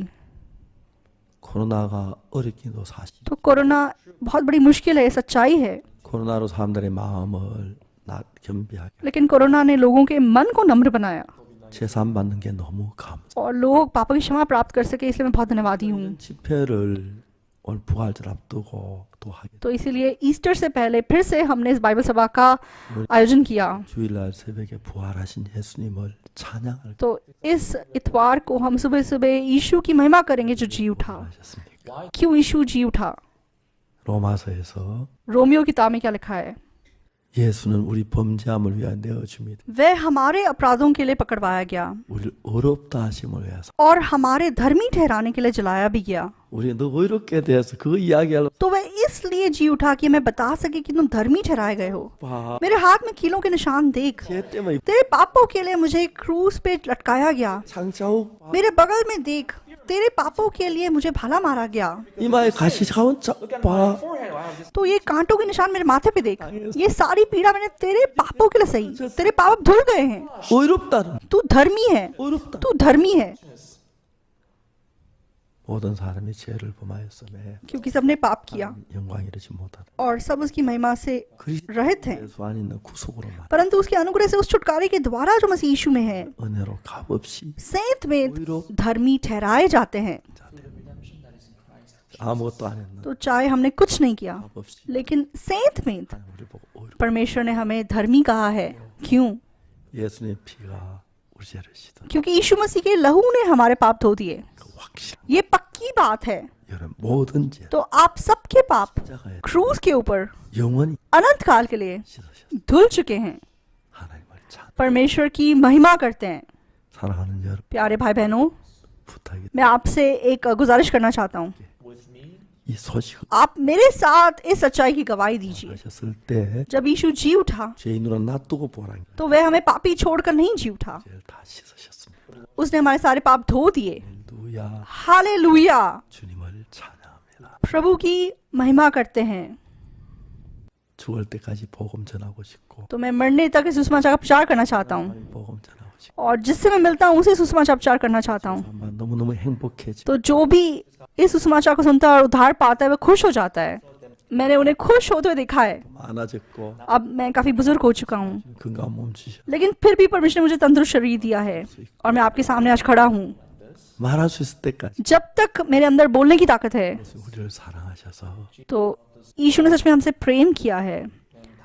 코로나가 어렵기도 사실. तो कोरोना बहुत बड़ी मुश्किल है, सच्चाई है, 코로나로 사람들의 마음을 겸비하게. लेकिन कोरोना ने लोगों के मन को नम्र बनाया 재산 받는 게 너무 감사. और लोग पापों की क्षमा प्राप्त कर सके, इसलिए मैं बहुत धन्यवादी हूँ। 집회를 오늘 부활절 앞두고 또 하게. तो इसीलिए ईस्टर से पहले फिर से हमने इस बाइबल सभा का आयोजन किया। 주일날 새벽에 부활하신 예수님을 찬양할 तो इस इतवार को हम सुबह सुबह यीशु की महिमा करेंगे जो जी उठा। 하셨습니까? क्यों यीशु जी उठा? 로마서에서 रोमियो किताब में क्या लिखा है? 예수는 우리 범죄함을 위하여 내어줍니다. वह हमारे अपराधों के लिए पकड़वाया गया 우리를 어렵다 하심을 위해서. और हमारे धर्मी ठहराने के लिए जलाया भी गया। 우리 너 어렵게 대해서 그거 이야기하려고 तो वह इसलिए जी उठा कि मैं बता सके कि तुम धर्मी ठहराए गए हो। 봐. मेरे हाथ में कीलों के निशान देख, 죄 때문에 तेरे पापों के लिए मुझे क्रूस पे लटकाया गया। 상처 मेरे बगल में देख, तेरे पापों के लिए मुझे भला मारा गया। 이마에 가시 자원 Look at 봐. my forehead. Wow, this तो ये कांटों के निशान मेरे माथे पे देख, ये सारी पीड़ा मैंने तेरे पापों के लिए सही। तेरे पाप धुल गए हैं, 어렵다. तू धर्मी है, 어렵다. तू धर्मी है। 모든 사람이 죄를 범하였음에 क्योंकि सबने पाप किया 영광 이르지 못하다. और सब उसकी महिमा से रहित हैं, 예수 안에 있는 구속으로만 परंतु उसके अनुग्रह से उस छुटकारे के द्वारा जो मसीह यीशु में है, 은혜로 값없이 सेंत में धर्मी ठहराए जाते हैं। redemption that is in Christ. 아무것도 안 했나 तो चाहे हमने कुछ नहीं किया, 값없이 लेकिन सेंत में 하나님 우리 보고 어려. परमेश्वर ने हमें धर्मी कहा है। क्यों? 예수님의 피가 우리 죄를 씻어. क्योंकि यीशु मसीह के लहू ने हमारे पाप धो दिए। 그 확실. ये पक्की बात है। 여러분 모든 죄 तो आप सबके पाप 십자가에 क्रूस के ऊपर 영원히 अनंत काल के लिए 씻으셨어. धुल चुके हैं। 하나님을 참 परमेश्वर की महिमा करते हैं। 사랑하는 여러분 प्यारे भाई बहनों, 부탁이 मैं आपसे एक गुजारिश करना चाहता हूँ, With me, 이 소식을 आप मेरे साथ इस सच्चाई की गवाही दीजिए। 하셨을 때 जब यीशु जी उठा 죄인으로 놔두고 보라는 तो वह हमें पापी छोड़कर नहीं जी उठा, 죄를 다 씻으셨습니다. उसने हमारे सारे पाप धो दिए। 할렐루야. हालेलुया, 주님을 찬양합니다. प्रभु की महिमा करते हैं। 죽을 때까지 복음 전하고 싶고 तो मैं मरने तक इस सुसमाचार का प्रचार करना चाहता हूँ, 복음 전하고 싶고 और जिससे मैं मिलता हूँ उसे सुसमाचार प्रचार करना चाहता हूँ। 정말 너무너무 행복해지. तो जो भी इस सुसमाचार को सुनता है और उद्धार पाता है वह खुश हो जाता है। मैंने उन्हें खुश होते हुए देखा है। 많아졌고 अब मैं काफी बुजुर्ग हो चुका हूँ, 건강한 몸 주셔. लेकिन फिर भी परमेश्वर ने मुझे तंदुरुस्त शरीर दिया है और मैं आपके सामने आज खड़ा हूँ। 말할 수 있을 때까지 जब तक मेरे अंदर बोलने की ताकत है, 우리를 사랑하셔서 तो यीशु ने सच में हमसे प्रेम किया है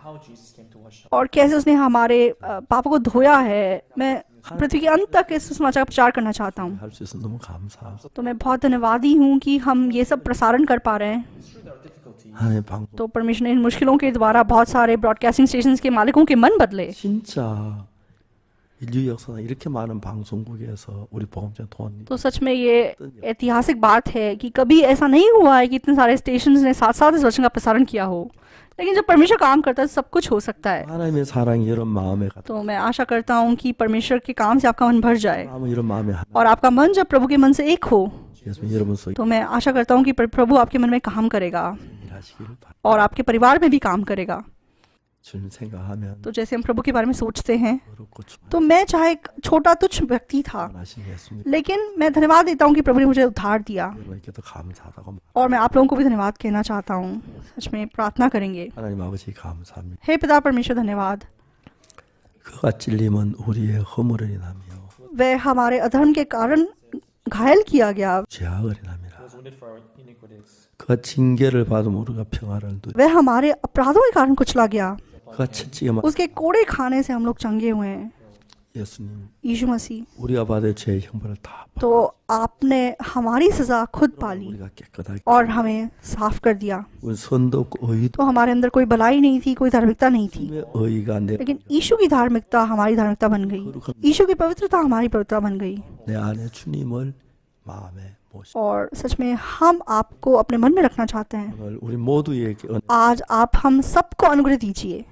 how Jesus came to wash up. और कैसे उसने हमारे पापों को धोया है। मैं पृथ्वी के अंत तक इस समाचार का प्रचार करना चाहता हूँ। 할 수 있어서 너무 감사하고 तो मैं बहुत धन्यवादी हूँ कि हम ये सब प्रसारण कर पा रहे हैं। Through their difficulty, 하나님 방송 तो परमेश्वर ने इन मुश्किलों के द्वारा बहुत सारे ब्रॉडकास्टिंग स्टेशन के मालिकों के मन बदले। 진짜 인류 역사상 이렇게 많은 방송국에서 우리 복음전 통합니다. तो सच में ये ऐतिहासिक बात है कि कभी ऐसा नहीं हुआ है कि इतने सारे स्टेशन ने साथ साथ इस वचन का प्रसारण किया हो। लेकिन जब परमेश्वर काम करता है तो सब कुछ हो सकता है। 하나님의 사랑이 여러분 마음에 가득 तो मैं आशा करता हूँ कि परमेश्वर के काम से आपका मन भर जाए 마음은 이런 마음에 하나 और आपका मन जब प्रभु के मन से एक हो 예수님 여러분 속에 तो मैं आशा करता हूँ कि प्रभु आपके मन में काम करेगा 일하시기를 바랍니다. और आपके परिवार में भी काम करेगा। 주님 생각하면 तो जैसे हम प्रभु के बारे में सोचते हैं 어렵고 춤 तो मैं चाहे एक छोटा तुच्छ व्यक्ति था, 하신 예수님 लेकिन मैं धन्यवाद देता हूँ कि प्रभु ने मुझे उद्धार दिया। 여러분께도 감사하다고 और मैं आप लोगों को भी धन्यवाद कहना चाहता हूँ। सच में प्रार्थना करेंगे। 하나님 아버지 감사합니다. हे पिता परमेश्वर धन्यवाद। 그가 찔림은 우리의 허물을 인하며 वह हमारे अधर्म के कारण घायल किया गया, 죄악을 he 인하며 was wounded for our iniquities. 그가 징계를 받으면 우리가 평화를 누리 वह हमारे अपराधों के कारण कुचला गया, 그가 채찍에 맞 उसके कोड़े खाने से हम लोग चंगे हुए हैं। 예수님 यीशु मसीह, 우리가 받을 죄의 형벌을 다 받- तो आपने हमारी सजा खुद पाली 우리가 깨끗하게 और हमें साफ कर दिया। 우리 선도 없고 의도 तो हमारे अंदर कोई भलाई नहीं थी, कोई धार्मिकता नहीं थी, 없음의 의가 लेकिन यीशु की धार्मिकता हमारी धार्मिकता बन गई। यीशु की पवित्रता हमारी पवित्रता बन गई। 내 안에 주님을 마음에 모시 और सच में हम आपको अपने मन में रखना चाहते हैं। 오늘 우리 모두에게 आज आप हम सबको अनुग्रह दीजिए,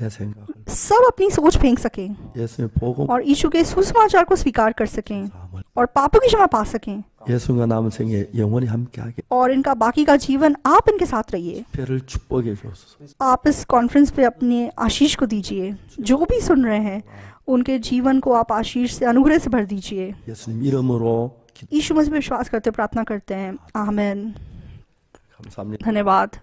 내 생각을 सब अपनी सोच फेंक सकें 예수님의 복음 और यीशु के सुसमाचार को स्वीकार कर सकें 사함을 और पापों की क्षमा पा सकें 예수님과 남은 생에 영원히 함께하게 और इनका बाकी का जीवन आप इनके साथ रहिए। 별을 축복해 주옵소서. आप इस कॉन्फ्रेंस पे अपने आशीष को दीजिए। जो भी सुन रहे हैं उनके जीवन को आप आशीष से अनुग्रह से भर दीजिए। 예수님 이름으로 यीशु मसीह पे विश्वास करते प्रार्थना करते हैं, आमीन। 감사합니다. धन्यवाद।